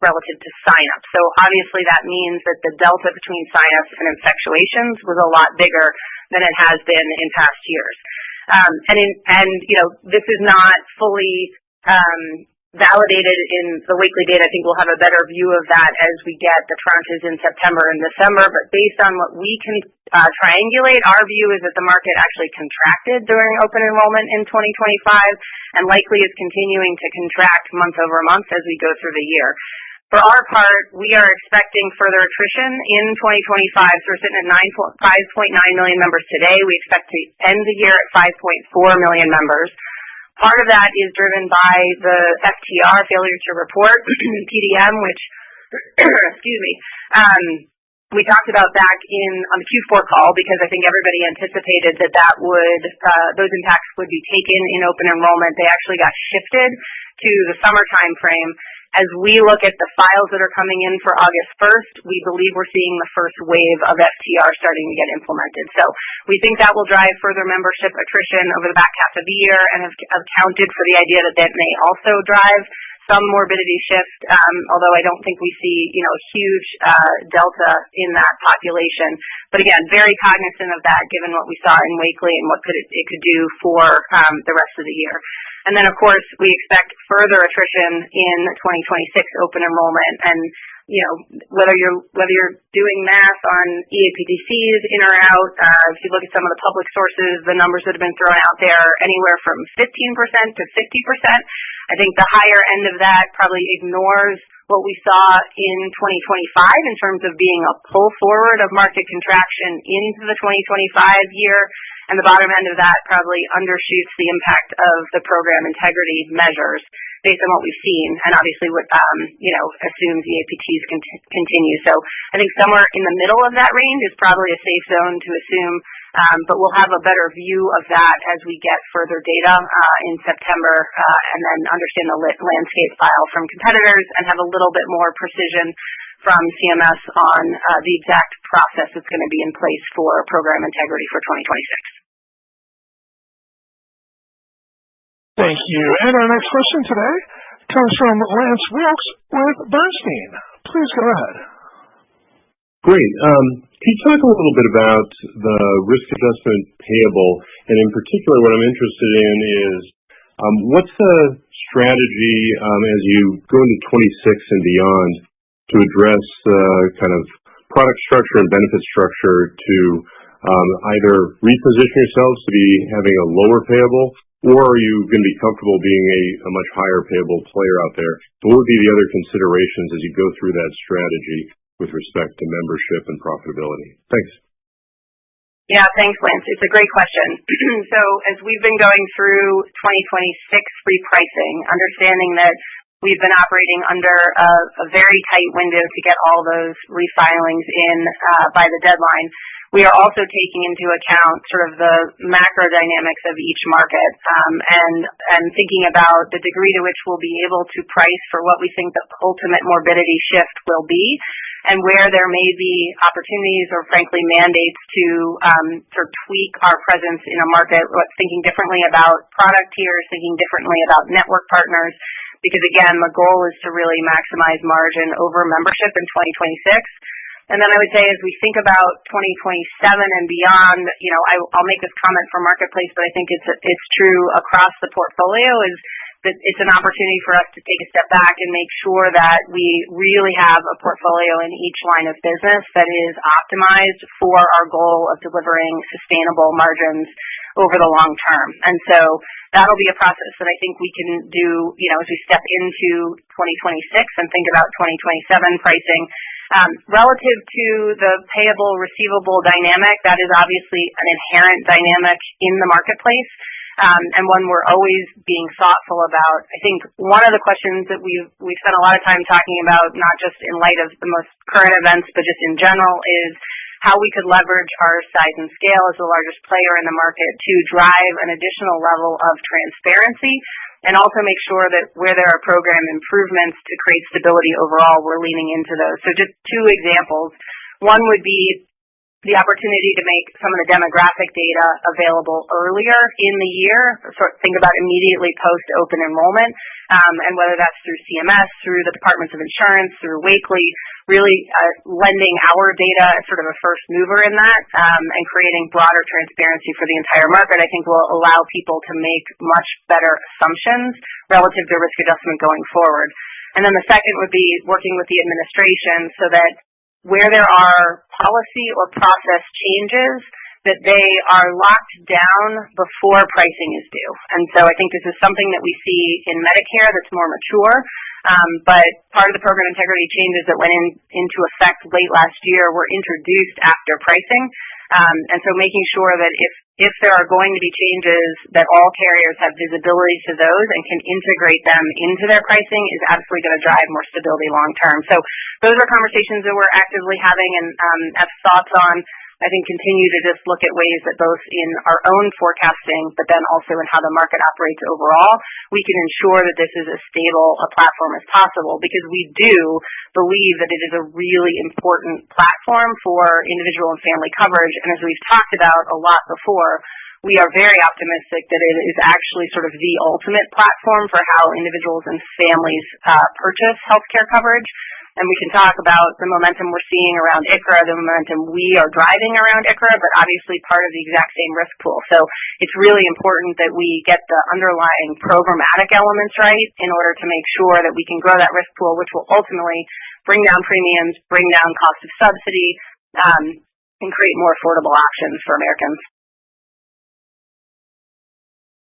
relative to signups. So obviously that means that the delta between signups and effectuations was a lot bigger than it has been in past years. This is not fully validated in the Wakely data. I think we'll have a better view of that as we get the tranches in September and December. But based on what we can triangulate, our view is that the market actually contracted during open enrollment in 2025 and likely is continuing to contract month over month as we go through the year. For our part, we are expecting further attrition in 2025. So we're sitting at 5.9 million members today. We expect to end the year at 5.4 million members. Part of that is driven by the FTR, failure to report, PDM, which, we talked about back on the Q4 call because I think everybody anticipated that those impacts would be taken in open enrollment. They actually got shifted to the summer time frame. As we look at the files that are coming in for August 1st, we believe we're seeing the first wave of FTR starting to get implemented. So we think that will drive further membership attrition over the back half of the year and have accounted for the idea that may also drive some morbidity shift, although I don't think we see a huge delta in that population. But again, very cognizant of that given what we saw in Wakely and what it could do for the rest of the year. And then, of course, we expect further attrition in 2026 open enrollment. And, whether you're doing math on EAPTCs in or out, if you look at some of the public sources, the numbers that have been thrown out there, anywhere from 15% to 50%. I think the higher end of that probably ignores what we saw in 2025 in terms of being a pull forward of market contraction into the 2025 year. And the bottom end of that probably undershoots the impact of the program integrity measures based on what we've seen, and obviously what assumes EAPTs continue. So I think somewhere in the middle of that range is probably a safe zone to assume But we'll have a better view of that as we get further data in September and then understand the landscape file from competitors and have a little bit more precision from CMS on the exact process that's going to be in place for program integrity for 2026. Thank you. And our next question today comes from Lance Wilkes with Bernstein. Please go ahead. Great. Can you talk a little bit about the risk adjustment payable? And in particular, what I'm interested in is what's the strategy as you go into 26 and beyond to address the kind of product structure and benefit structure to either reposition yourselves to be having a lower payable, or are you going to be comfortable being a much higher payable player out there? What would be the other considerations as you go through that strategy with respect to membership and profitability? Thanks. Yeah, thanks, Lance. It's a great question. So as we've been going through 2026 repricing, understanding that we've been operating under a very tight window to get all those refilings in by the deadline, we are also taking into account sort of the macro dynamics of each market and thinking about the degree to which we'll be able to price for what we think the ultimate morbidity shift will be and where there may be opportunities or frankly mandates to sort of tweak our presence in a market, thinking differently about product tiers, thinking differently about network partners, because again, the goal is to really maximize margin over membership in 2026. And then I would say as we think about 2027 and beyond, I'll make this comment for Marketplace, but I think it's true across the portfolio, is that it's an opportunity for us to take a step back and make sure that we really have a portfolio in each line of business that is optimized for our goal of delivering sustainable margins over the long term. And so that'll be a process that I think we can do, as we step into 2026 and think about 2027 pricing. Relative to the payable receivable dynamic, that is obviously an inherent dynamic in the marketplace. And one we're always being thoughtful about. I think one of the questions that we've spent a lot of time talking about, not just in light of the most current events, but just in general, is how we could leverage our size and scale as the largest player in the market to drive an additional level of transparency and also make sure that where there are program improvements to create stability overall, we're leaning into those. So just two examples. One would be the opportunity to make some of the demographic data available earlier in the year, sort of think about immediately post-open enrollment, and whether that's through CMS, through the Departments of Insurance, through Wakely, really lending our data as sort of a first mover in that, and creating broader transparency for the entire market, I think will allow people to make much better assumptions relative to risk adjustment going forward. And then the second would be working with the administration so that where there are policy or process changes, that they are locked down before pricing is due. And so I think this is something that we see in Medicare that's more mature, but part of the program integrity changes that went into effect late last year were introduced after pricing. And so making sure that if there are going to be changes, that all carriers have visibility to those and can integrate them into their pricing is absolutely going to drive more stability long term. So those are conversations that we're actively having and have thoughts on. I think continue to just look at ways that both in our own forecasting, but then also in how the market operates overall, we can ensure that this is as stable a platform as possible, because we do believe that it is a really important platform for individual and family coverage. And as we've talked about a lot before, we are very optimistic that it is actually sort of the ultimate platform for how individuals and families purchase healthcare coverage. And we can talk about the momentum we're seeing around ICHRA, the momentum we are driving around ICHRA, but obviously part of the exact same risk pool. So it's really important that we get the underlying programmatic elements right in order to make sure that we can grow that risk pool, which will ultimately bring down premiums, bring down cost of subsidy, and create more affordable options for Americans.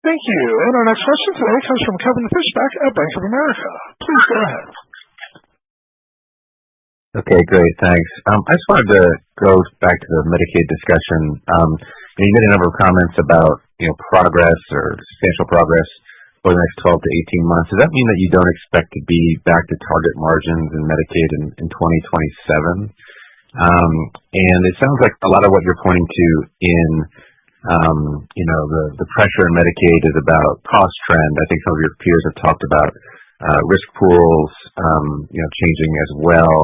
Thank you. And our next question today comes from Kevin Fischbeck at Bank of America. Please go ahead. Okay, great. Thanks. I just wanted to go back to the Medicaid discussion. You made a number of comments about, progress or substantial progress over the next 12 to 18 months. Does that mean that you don't expect to be back to target margins in Medicaid in 2027? And it sounds like a lot of what you're pointing to in the pressure in Medicaid is about cost trend. I think some of your peers have talked about risk pools, changing as well.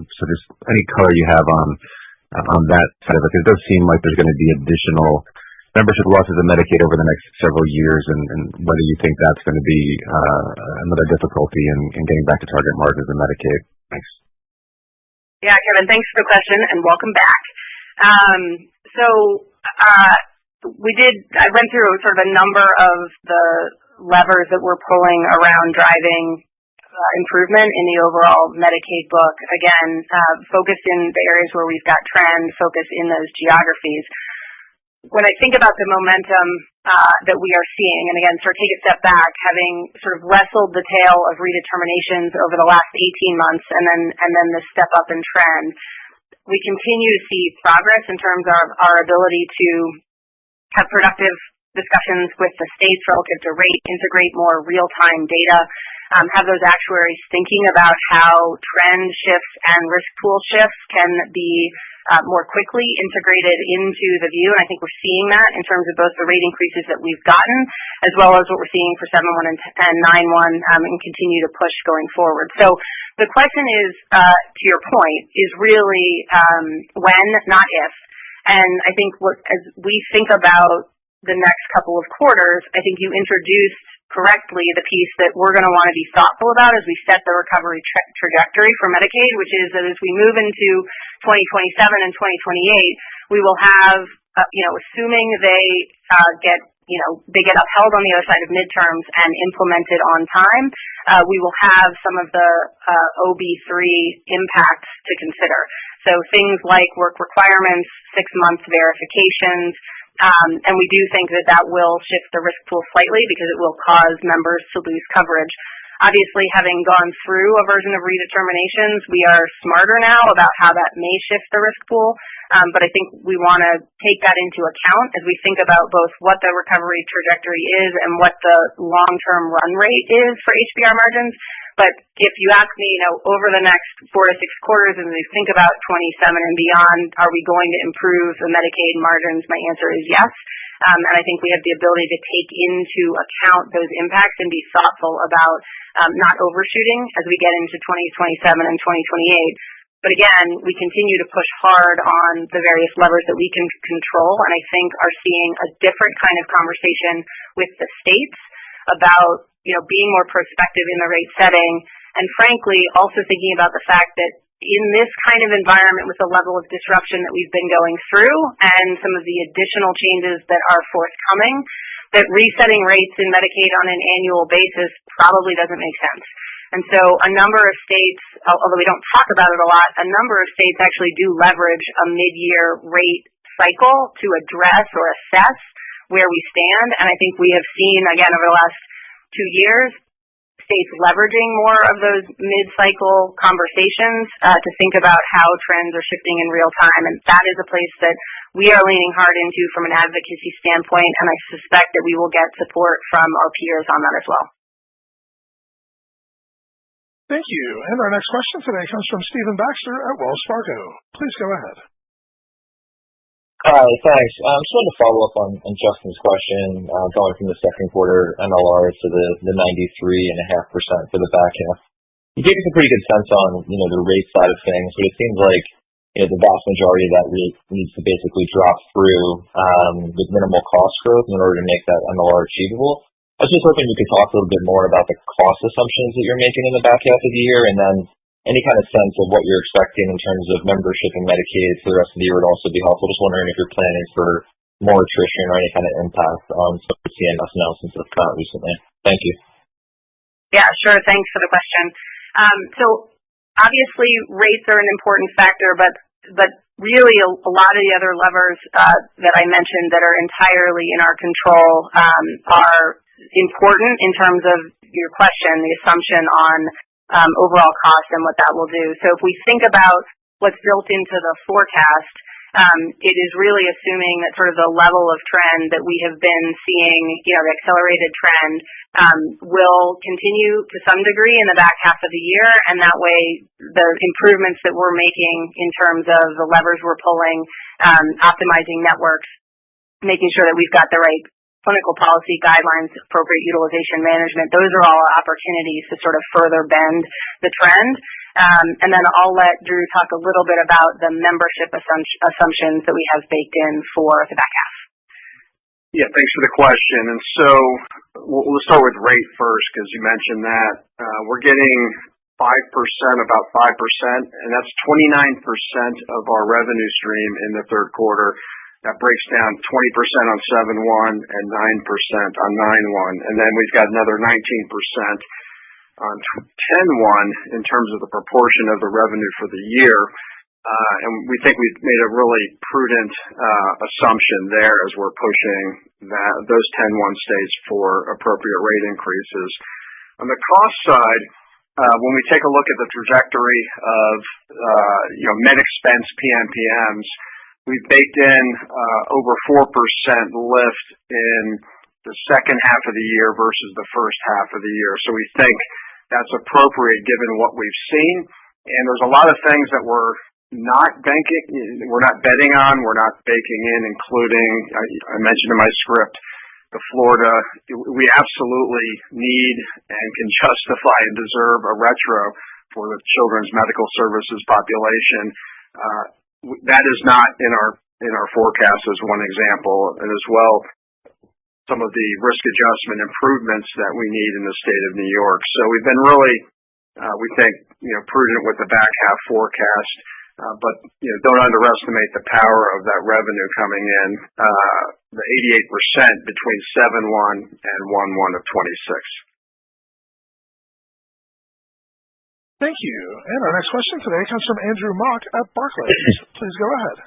So just any color you have on that side of it, because it does seem like there's going to be additional membership losses in Medicaid over the next several years, and whether you think that's going to be another difficulty in getting back to target margins in Medicaid. Thanks. Yeah, Kevin, thanks for the question, and welcome back. I went through sort of a number of the levers that we're pulling around driving improvement in the overall Medicaid book. Again, focused in the areas where we've got trend, focus in those geographies. When I think about the momentum that we are seeing, and again, sort of take a step back, having sort of wrestled the tale of redeterminations over the last 18 months and then the step up in trend, we continue to see progress in terms of our ability to have productive discussions with the states relative to rate, integrate more real-time data, have those actuaries thinking about how trend shifts and risk pool shifts can be more quickly integrated into the view. And I think we're seeing that in terms of both the rate increases that we've gotten, as well as what we're seeing for 7/1 and 9/1, and continue to push going forward. So the question is, to your point, is really when, not if. And I think as we think about the next couple of quarters, I think you introduced correctly the piece that we're going to want to be thoughtful about as we set the recovery trajectory for Medicaid, which is that as we move into 2027 and 2028, we will have, assuming they get upheld on the other side of midterms and implemented on time, we will have some of the OB3 impacts to consider. So things like work requirements, 6-month verifications, and we do think that will shift the risk pool slightly because it will cause members to lose coverage. Obviously, having gone through a version of redeterminations, we are smarter now about how that may shift the risk pool, but I think we want to take that into account as we think about both what the recovery trajectory is and what the long-term run rate is for HBR margins. But if you ask me, over the next 4 to 6 quarters, as we think about 27 and beyond, are we going to improve the Medicaid margins? My answer is yes. And I think we have the ability to take into account those impacts and be thoughtful about not overshooting as we get into 2027 and 2028. But again, we continue to push hard on the various levers that we can control, and I think are seeing a different kind of conversation with the states about being more prospective in the rate setting, and frankly, also thinking about the fact that in this kind of environment with the level of disruption that we've been going through and some of the additional changes that are forthcoming, that resetting rates in Medicaid on an annual basis probably doesn't make sense. And so a number of states, although we don't talk about it a lot, a number of states actually do leverage a mid-year rate cycle to address or assess where we stand. And I think we have seen, again, over the last 2 years, states leveraging more of those mid-cycle conversations to think about how trends are shifting in real time. And that is a place that we are leaning hard into from an advocacy standpoint, and I suspect that we will get support from our peers on that as well. Thank you. And our next question today comes from Stephen Baxter at Wells Fargo. Please go ahead. Hi, thanks. I just wanted to follow up on Justin's question, going from the second quarter MLR to the 93.5% for the back half. You gave us a pretty good sense on, the rate side of things, but it seems like, the vast majority of that rate needs to basically drop through with minimal cost growth in order to make that MLR achievable. I was just hoping you could talk a little bit more about the cost assumptions that you're making in the back half of the year, and then any kind of sense of what you're expecting in terms of membership in Medicaid for the rest of the year would also be helpful. Just wondering if you're planning for more attrition or any kind of impact on some of the CMS announcements that have come out recently. Thank you. Yeah, sure. Thanks for the question. So obviously rates are an important factor, but really a lot of the other levers that I mentioned that are entirely in our control are important in terms of your question, the assumption on overall cost and what that will do. So if we think about what's built into the forecast, It is really assuming that sort of the level of trend that we have been seeing, the accelerated trend, will continue to some degree in the back half of the year, and that way the improvements that we're making in terms of the levers we're pulling, optimizing networks, making sure that we've got the right clinical policy guidelines, appropriate utilization management, those are all opportunities to sort of further bend the trend. And then I'll let Drew talk a little bit about the membership assumptions that we have baked in for the back half. Yeah, thanks for the question. And so we'll start with rate first, because you mentioned that. We're getting 5%, about 5%, and that's 29% of our revenue stream in the third quarter. That breaks down 20% on 7/1 and 9% on 9/1. And then we've got another 19% on 10/1 in terms of the proportion of the revenue for the year. And we think we've made a really prudent assumption there as we're pushing those 10/1 states for appropriate rate increases. On the cost side, when we take a look at the trajectory of med expense PMPMs, we've baked in over 4% lift in the second half of the year versus the first half of the year. So we think that's appropriate given what we've seen. And there's a lot of things that we're not betting on, we're not baking in, including, I mentioned in my script, the Florida. We absolutely need and can justify and deserve a retro for the Children's Medical Services population. That is not in our forecast as one example, and as well some of the risk adjustment improvements that we need in the state of New York. So we've been really, we think, prudent with the back half forecast, but don't underestimate the power of that revenue coming in. The 88% between 7/1 and 1/1 of 26. Thank you. And our next question today comes from Andrew Mok at Barclays. Please go ahead.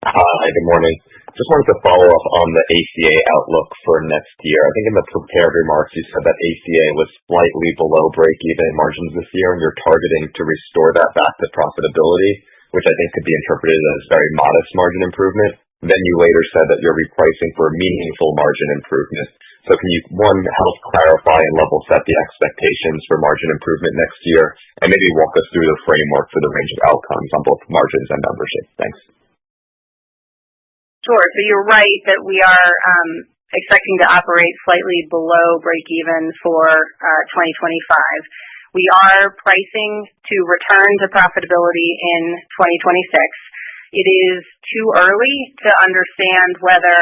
Hi, good morning. Just wanted to follow up on the ACA outlook for next year. I think in the prepared remarks you said that ACA was slightly below break-even margins this year, and you're targeting to restore that back to profitability, which I think could be interpreted as very modest margin improvement. Then you later said that you're repricing for meaningful margin improvement. So can you, one, help clarify and level set the expectations for margin improvement next year, and maybe walk us through the framework for the range of outcomes on both margins and membership? Thanks. Sure. So you're right that we are expecting to operate slightly below break-even for 2025. We are pricing to return to profitability in 2026. It is too early to understand whether,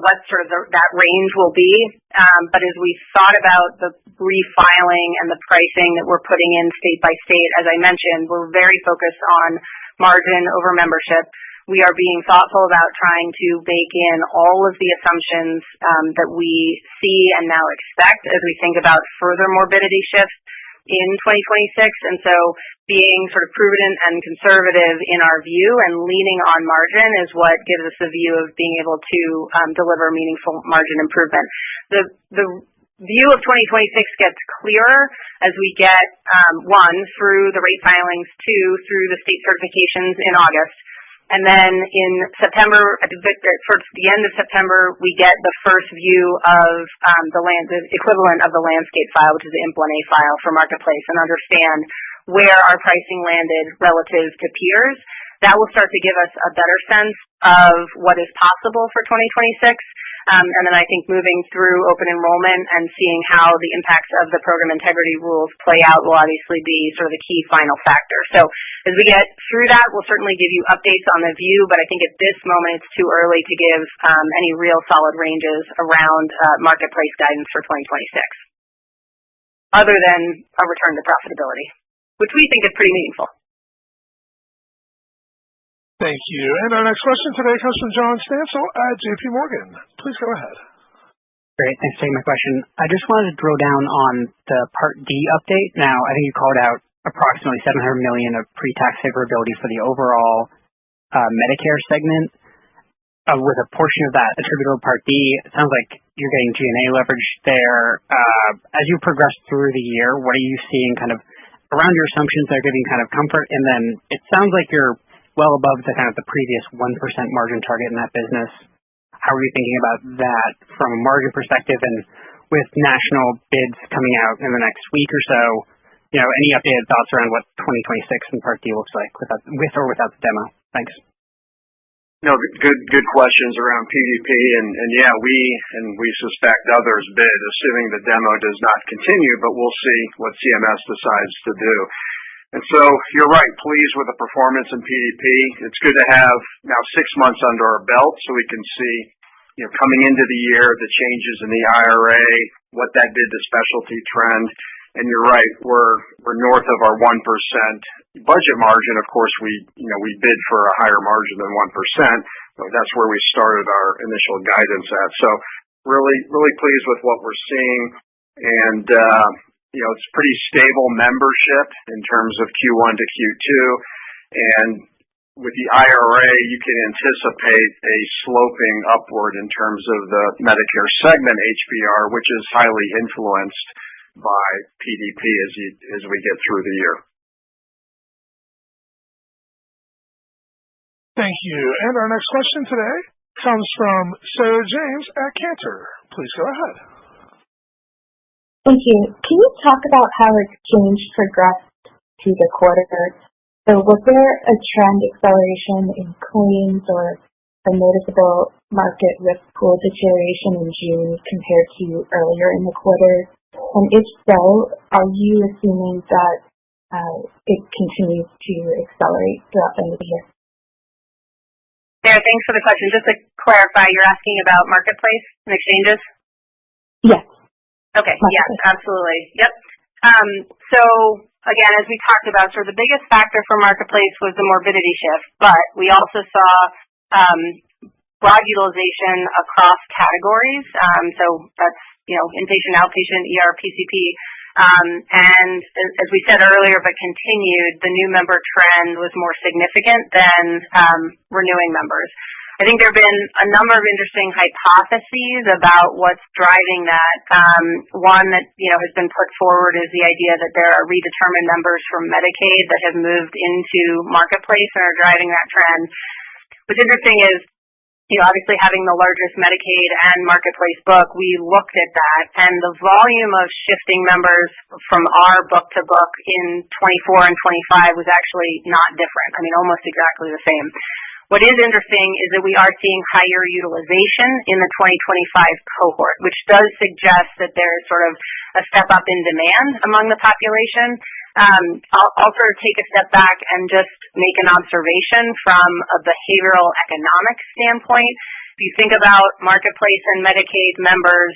what sort of that range will be. But as we thought about the refiling and the pricing that we're putting in state by state, as I mentioned, we're very focused on margin over membership. We are being thoughtful about trying to bake in all of the assumptions that we see and now expect as we think about further morbidity shifts in 2026. And so being sort of prudent and conservative in our view and leaning on margin is what gives us the view of being able to deliver meaningful margin improvement. The view of 2026 gets clearer as we get, one, through the rate filings, two, through the state certifications in August. And then in September, towards the end of September, we get the first view of the equivalent of the landscape file, which is the Impl 1A file for Marketplace, and understand where our pricing landed relative to peers. That will start to give us a better sense of what is possible for 2026. And then I think moving through open enrollment and seeing how the impacts of the program integrity rules play out will obviously be sort of the key final factor. So as we get through that, we'll certainly give you updates on the view, but I think at this moment it's too early to give any real solid ranges around marketplace guidance for 2026, other than a return to profitability, which we think is pretty meaningful. Thank you. And our next question today comes from John Stansel at JP Morgan. Please go ahead. Great. Thanks for taking my question. I just wanted to drill down on the Part D update. Now, I think you called out approximately $700 million of pre-tax favorability for the overall Medicare segment. With a portion of that attributable to Part D, it sounds like you're getting G&A leverage there. As you progress through the year, what are you seeing kind of around your assumptions that are giving kind of comfort? And then it sounds like you're well above the kind of the previous 1% margin target in that business. How are you thinking about that from a margin perspective, and with national bids coming out in the next week or so, any updated thoughts around what 2026 in Part D looks like with or without the demo? Thanks. No, good questions around PDP, and yeah, we suspect others bid, assuming the demo does not continue, but we'll see what CMS decides to do. And so you're right, pleased with the performance in PDP. It's good to have now 6 months under our belt so we can see, coming into the year, the changes in the IRA, what that did to specialty trend. And you're right, we're north of our 1% budget margin. Of course, we bid for a higher margin than 1%. But that's where we started our initial guidance at. So really pleased with what we're seeing. And, it's pretty stable membership in terms of Q1 to Q2. And with the IRA, you can anticipate a sloping upward in terms of the Medicare segment HBR, which is highly influenced by PDP as we get through the year. Thank you. And our next question today comes from Sarah James at Cantor. Please go ahead. Thank you. Can you talk about how exchange progressed through the quarter? So was there a trend acceleration in claims or a noticeable market risk pool deterioration in June compared to earlier in the quarter? And if so, are you assuming that it continues to accelerate throughout the end of the year? Sarah, thanks for the question. Just to clarify, you're asking about marketplace and exchanges? Yes. Okay. Yes, absolutely. Yep. So again, as we talked about, sort of the biggest factor for marketplace was the morbidity shift, but we also saw broad utilization across categories. So that's inpatient, outpatient, ER, PCP. And as we said earlier, but continued, the new member trend was more significant than renewing members. I think there have been a number of interesting hypotheses about what's driving that. One that has been put forward is the idea that there are redetermined members from Medicaid that have moved into marketplace and are driving that trend. What's interesting is, obviously having the largest Medicaid and marketplace book, we looked at that, and the volume of shifting members from our book to book in 24 and 25 was actually not different. I mean, almost exactly the same. What is interesting is that we are seeing higher utilization in the 2025 cohort, which does suggest that there is sort of a step up in demand among the population. I'll sort of take a step back and just make an observation from a behavioral economic standpoint. If you think about marketplace and Medicaid members,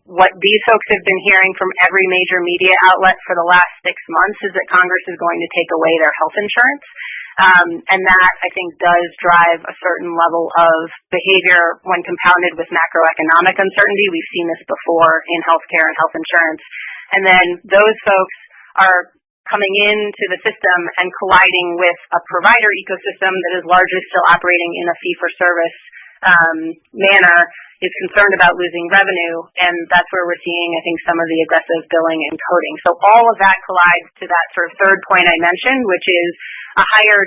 what these folks have been hearing from every major media outlet for the last 6 months is that Congress is going to take away their health insurance. And that, I think, does drive a certain level of behavior when compounded with macroeconomic uncertainty. We've seen this before in healthcare and health insurance. And then those folks are coming into the system and colliding with a provider ecosystem that is largely still operating in a fee-for-service manner, is concerned about losing revenue, and that's where we're seeing, I think, some of the aggressive billing and coding. So all of that collides to that sort of third point I mentioned, which is a higher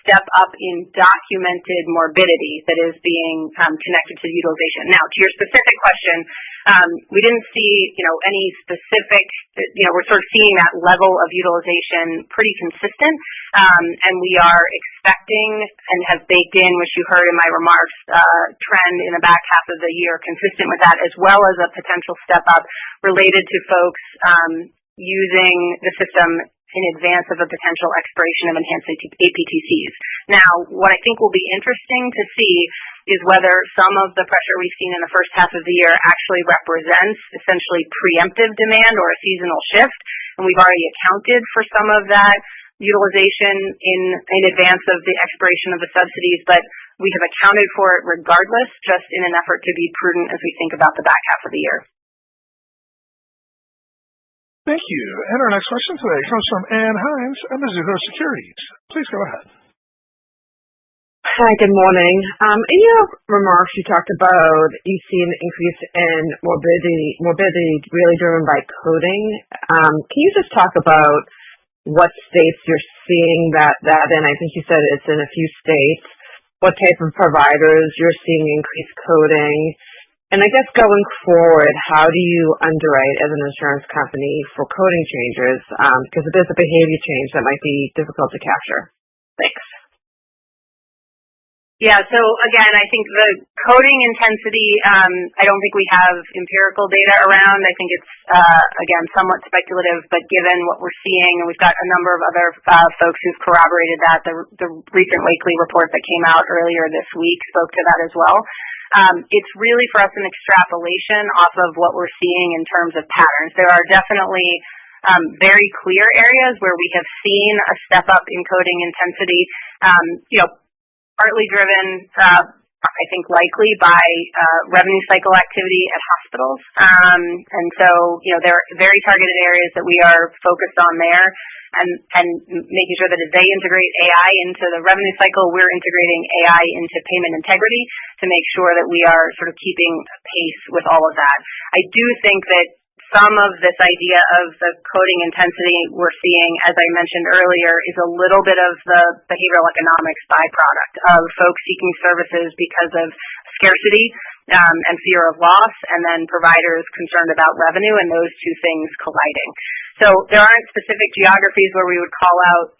step up in documented morbidity that is being connected to utilization. Now, to your specific question, we didn't see, any specific, we're sort of seeing that level of utilization pretty consistent, and we are expecting and have baked in, which you heard in my remarks, trend in the back half of the year consistent with that, as well as a potential step up related to folks using the system in advance of a potential expiration of enhanced APTCs. Now, what I think will be interesting to see is whether some of the pressure we've seen in the first half of the year actually represents essentially preemptive demand or a seasonal shift, and we've already accounted for some of that utilization in advance of the expiration of the subsidies, but we have accounted for it regardless, just in an effort to be prudent as we think about the back half of the year. Thank you. And our next question today comes from Ann Hines at Mizuho Securities. Please go ahead. Hi, good morning. In your remarks, you talked about you see an increase in morbidity really driven by coding. Can you just talk about what states you're seeing that in? I think you said it's in a few states. What type of providers you're seeing increased coding? And I guess going forward, how do you underwrite as an insurance company for coding changes? Because if there's a behavior change, that might be difficult to capture. Thanks. Yeah, so again, I think the coding intensity, I don't think we have empirical data around. I think it's, again, somewhat speculative, but given what we're seeing, and we've got a number of other folks who've corroborated that, the recent Wakely report that came out earlier this week spoke to that as well. It's really for us an extrapolation off of what we're seeing in terms of patterns. There are definitely very clear areas where we have seen a step up in coding intensity, partly driven, I think likely by revenue cycle activity at hospitals. And so, there are very targeted areas that we are focused on there and making sure that as they integrate AI into the revenue cycle, we're integrating AI into payment integrity to make sure that we are sort of keeping pace with all of that. I do think that some of this idea of the coding intensity we're seeing, as I mentioned earlier, is a little bit of the behavioral economics byproduct of folks seeking services because of scarcity and fear of loss, and then providers concerned about revenue, and those two things colliding. So there aren't specific geographies where we would call out,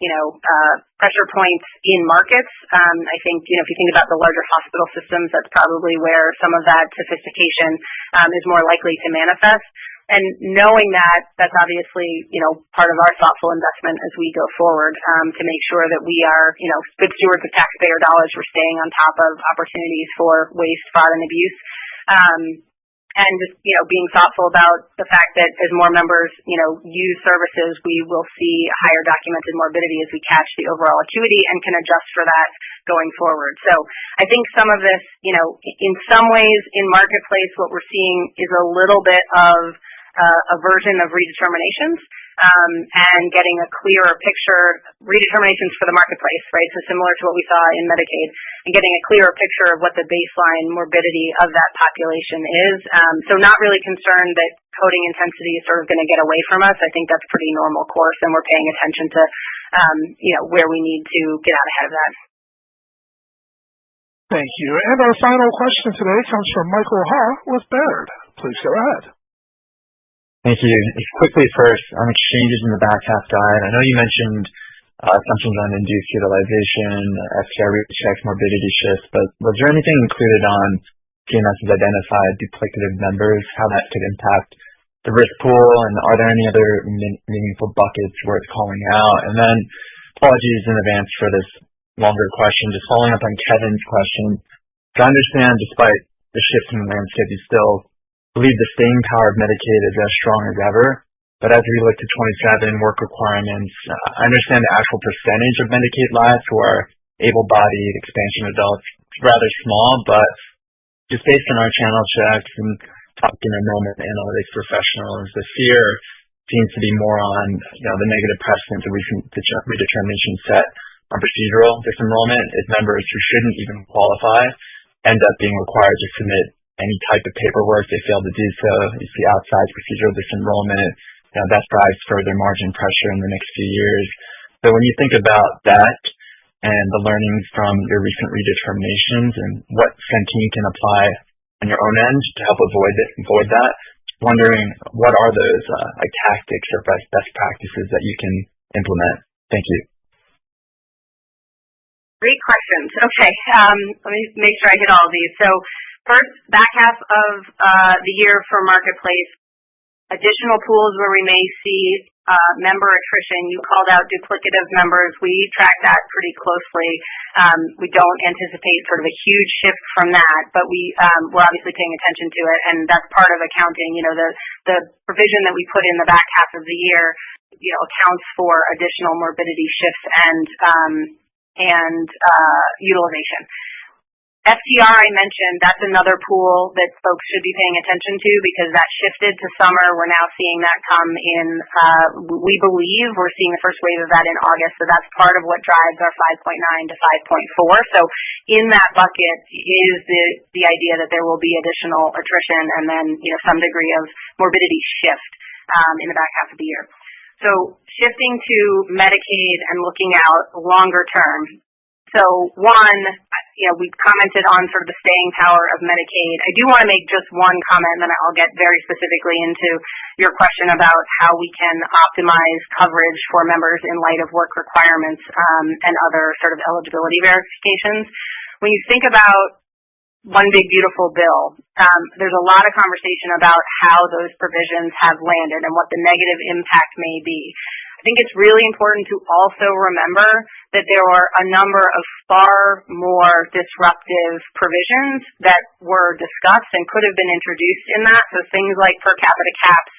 pressure points in markets. I think, if you think about the larger hospital systems, that's probably where some of that sophistication is more likely to manifest. And knowing that, that's obviously, part of our thoughtful investment as we go forward to make sure that we are, good stewards of taxpayer dollars. We're staying on top of opportunities for waste, fraud, and abuse. And just, being thoughtful about the fact that as more members, use services, we will see higher documented morbidity as we catch the overall acuity and can adjust for that going forward. So I think some of this, in some ways in marketplace, what we're seeing is a little bit of a version of redeterminations and getting a clearer picture, redeterminations for the marketplace, right? So similar to what we saw in Medicaid, and getting a clearer picture of what the baseline morbidity of that population is. So not really concerned that coding intensity is sort of going to get away from us. I think that's pretty normal course, and we're paying attention to, where we need to get out ahead of that. Thank you. And our final question today comes from Michael Ha with Baird. Please go ahead. Thank you. Quickly first, on exchanges in the back half guide, I know you mentioned assumptions on induced utilization, FTR rechecks, morbidity shifts, but was there anything included on CMS's identified duplicative members, how that could impact the risk pool, and are there any other meaningful buckets worth calling out? And then, apologies in advance for this longer question, just following up on Kevin's question, to understand despite the shift in the landscape, you still believe the staying power of Medicaid is as strong as ever. But as we look to 27 work requirements, I understand the actual percentage of Medicaid lives who are able-bodied expansion adults is rather small, but just based on our channel checks and talking to enrollment analytics professionals, the fear seems to be more on the negative precedent that recent redetermination set on procedural disenrollment if members who shouldn't even qualify end up being required to submit any type of paperwork. They fail to do so. You see outsized procedural disenrollment. That drives further margin pressure in the next few years. So when you think about that and the learnings from your recent redeterminations and what Centene can apply on your own end to help avoid that, wondering what are those tactics or best practices that you can implement? Thank you. Great questions. Okay, let me make sure I hit all of these. So first, back half of the year for Marketplace, additional pools where we may see member attrition. You called out duplicative members. We track that pretty closely. We don't anticipate sort of a huge shift from that, but we're obviously paying attention to it, and that's part of accounting. The provision that we put in the back half of the year, accounts for additional morbidity shifts and utilization. FTR, I mentioned, that's another pool that folks should be paying attention to because that shifted to summer. We're now seeing that come in, we believe we're seeing the first wave of that in August, so that's part of what drives our 5.9 to 5.4. So in that bucket is the idea that there will be additional attrition and then, some degree of morbidity shift in the back half of the year. So shifting to Medicaid and looking out longer term. So one, we commented on sort of the staying power of Medicaid. I do want to make just one comment, and then I'll get very specifically into your question about how we can optimize coverage for members in light of work requirements and other sort of eligibility verifications. When you think about one big beautiful bill, there's a lot of conversation about how those provisions have landed and what the negative impact may be. I think it's really important to also remember that there were a number of far more disruptive provisions that were discussed and could have been introduced in that. So things like per capita caps,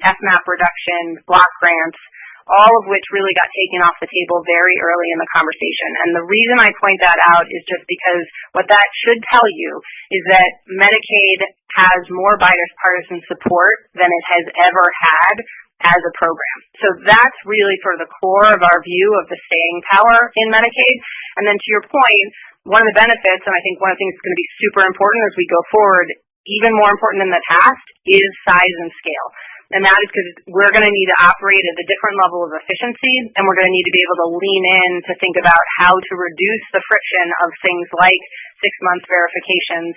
FMAP reduction, block grants, all of which really got taken off the table very early in the conversation. And the reason I point that out is just because what that should tell you is that Medicaid has more bipartisan support than it has ever had as a program. So that's really sort of the core of our view of the staying power in Medicaid. And then to your point, one of the benefits, and I think one of the things that's going to be super important as we go forward, even more important than the past, is size and scale. And that is because we're going to need to operate at a different level of efficiency, and we're going to need to be able to lean in to think about how to reduce the friction of things like 6-month verifications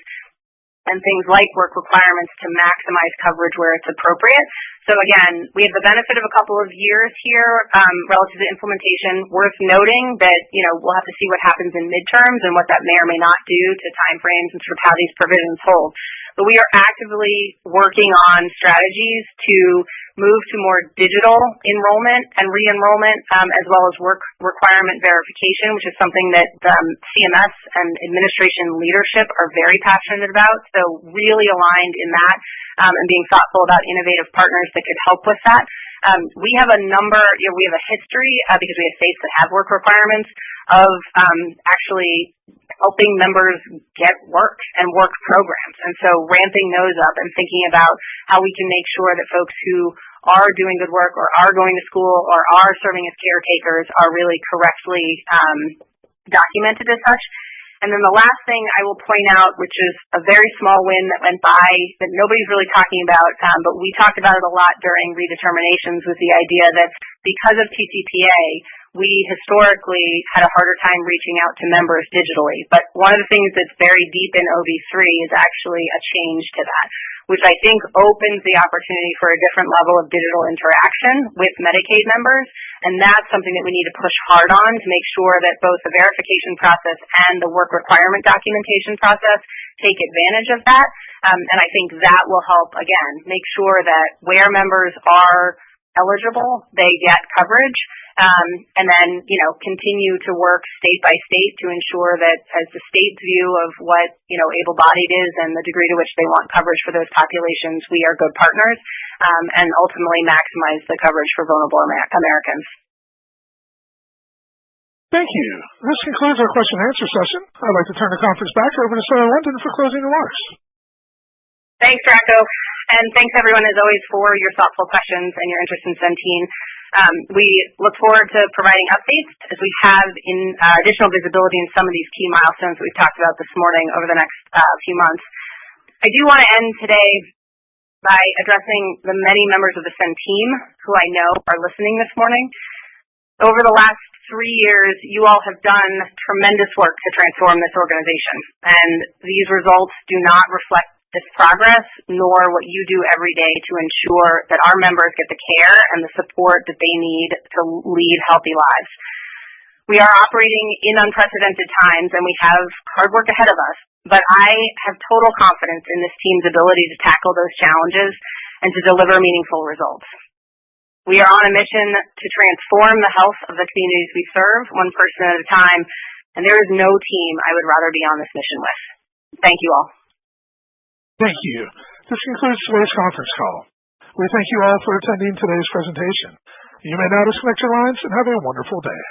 and things like work requirements to maximize coverage where it's appropriate. So again, we have the benefit of a couple of years here relative to implementation. Worth noting that, we'll have to see what happens in midterms and what that may or may not do to timeframes and sort of how these provisions hold. But we are actively working on strategies to move to more digital enrollment and re-enrollment, as well as work requirement verification, which is something that CMS and administration leadership are very passionate about. So really aligned in that and being thoughtful about innovative partners that could help with that. We have a number, we have a history, because we have states that have work requirements, of actually helping members get work and work programs. And so ramping those up and thinking about how we can make sure that folks who are doing good work or are going to school or are serving as caretakers are really correctly documented as such. And then the last thing I will point out, which is a very small win that went by that nobody's really talking about, but we talked about it a lot during redeterminations, was the idea that because of TCPA, we historically had a harder time reaching out to members digitally. But one of the things that's very deep in OB3 is actually a change to that, which I think opens the opportunity for a different level of digital interaction with Medicaid members. And that's something that we need to push hard on to make sure that both the verification process and the work requirement documentation process take advantage of that. And I think that will help, again, make sure that where members are eligible, they get coverage. And then, continue to work state by state to ensure that as the state's view of what, able-bodied is and the degree to which they want coverage for those populations, we are good partners, and ultimately maximize the coverage for vulnerable Americans. Thank you. This concludes our question and answer session. I'd like to turn the conference back over to Sarah London for closing remarks. Thanks, Draco. And thanks, everyone, as always, for your thoughtful questions and your interest in Centene. We look forward to providing updates as we have in additional visibility in some of these key milestones that we've talked about this morning over the next few months. I do want to end today by addressing the many members of the Centene who I know are listening this morning. Over the last 3 years, you all have done tremendous work to transform this organization, and these results do not reflect this progress, nor what you do every day to ensure that our members get the care and the support that they need to lead healthy lives. We are operating in unprecedented times, and we have hard work ahead of us, but I have total confidence in this team's ability to tackle those challenges and to deliver meaningful results. We are on a mission to transform the health of the communities we serve, one person at a time, and there is no team I would rather be on this mission with. Thank you all. Thank you. This concludes today's conference call. We thank you all for attending today's presentation. You may now disconnect your lines and have a wonderful day.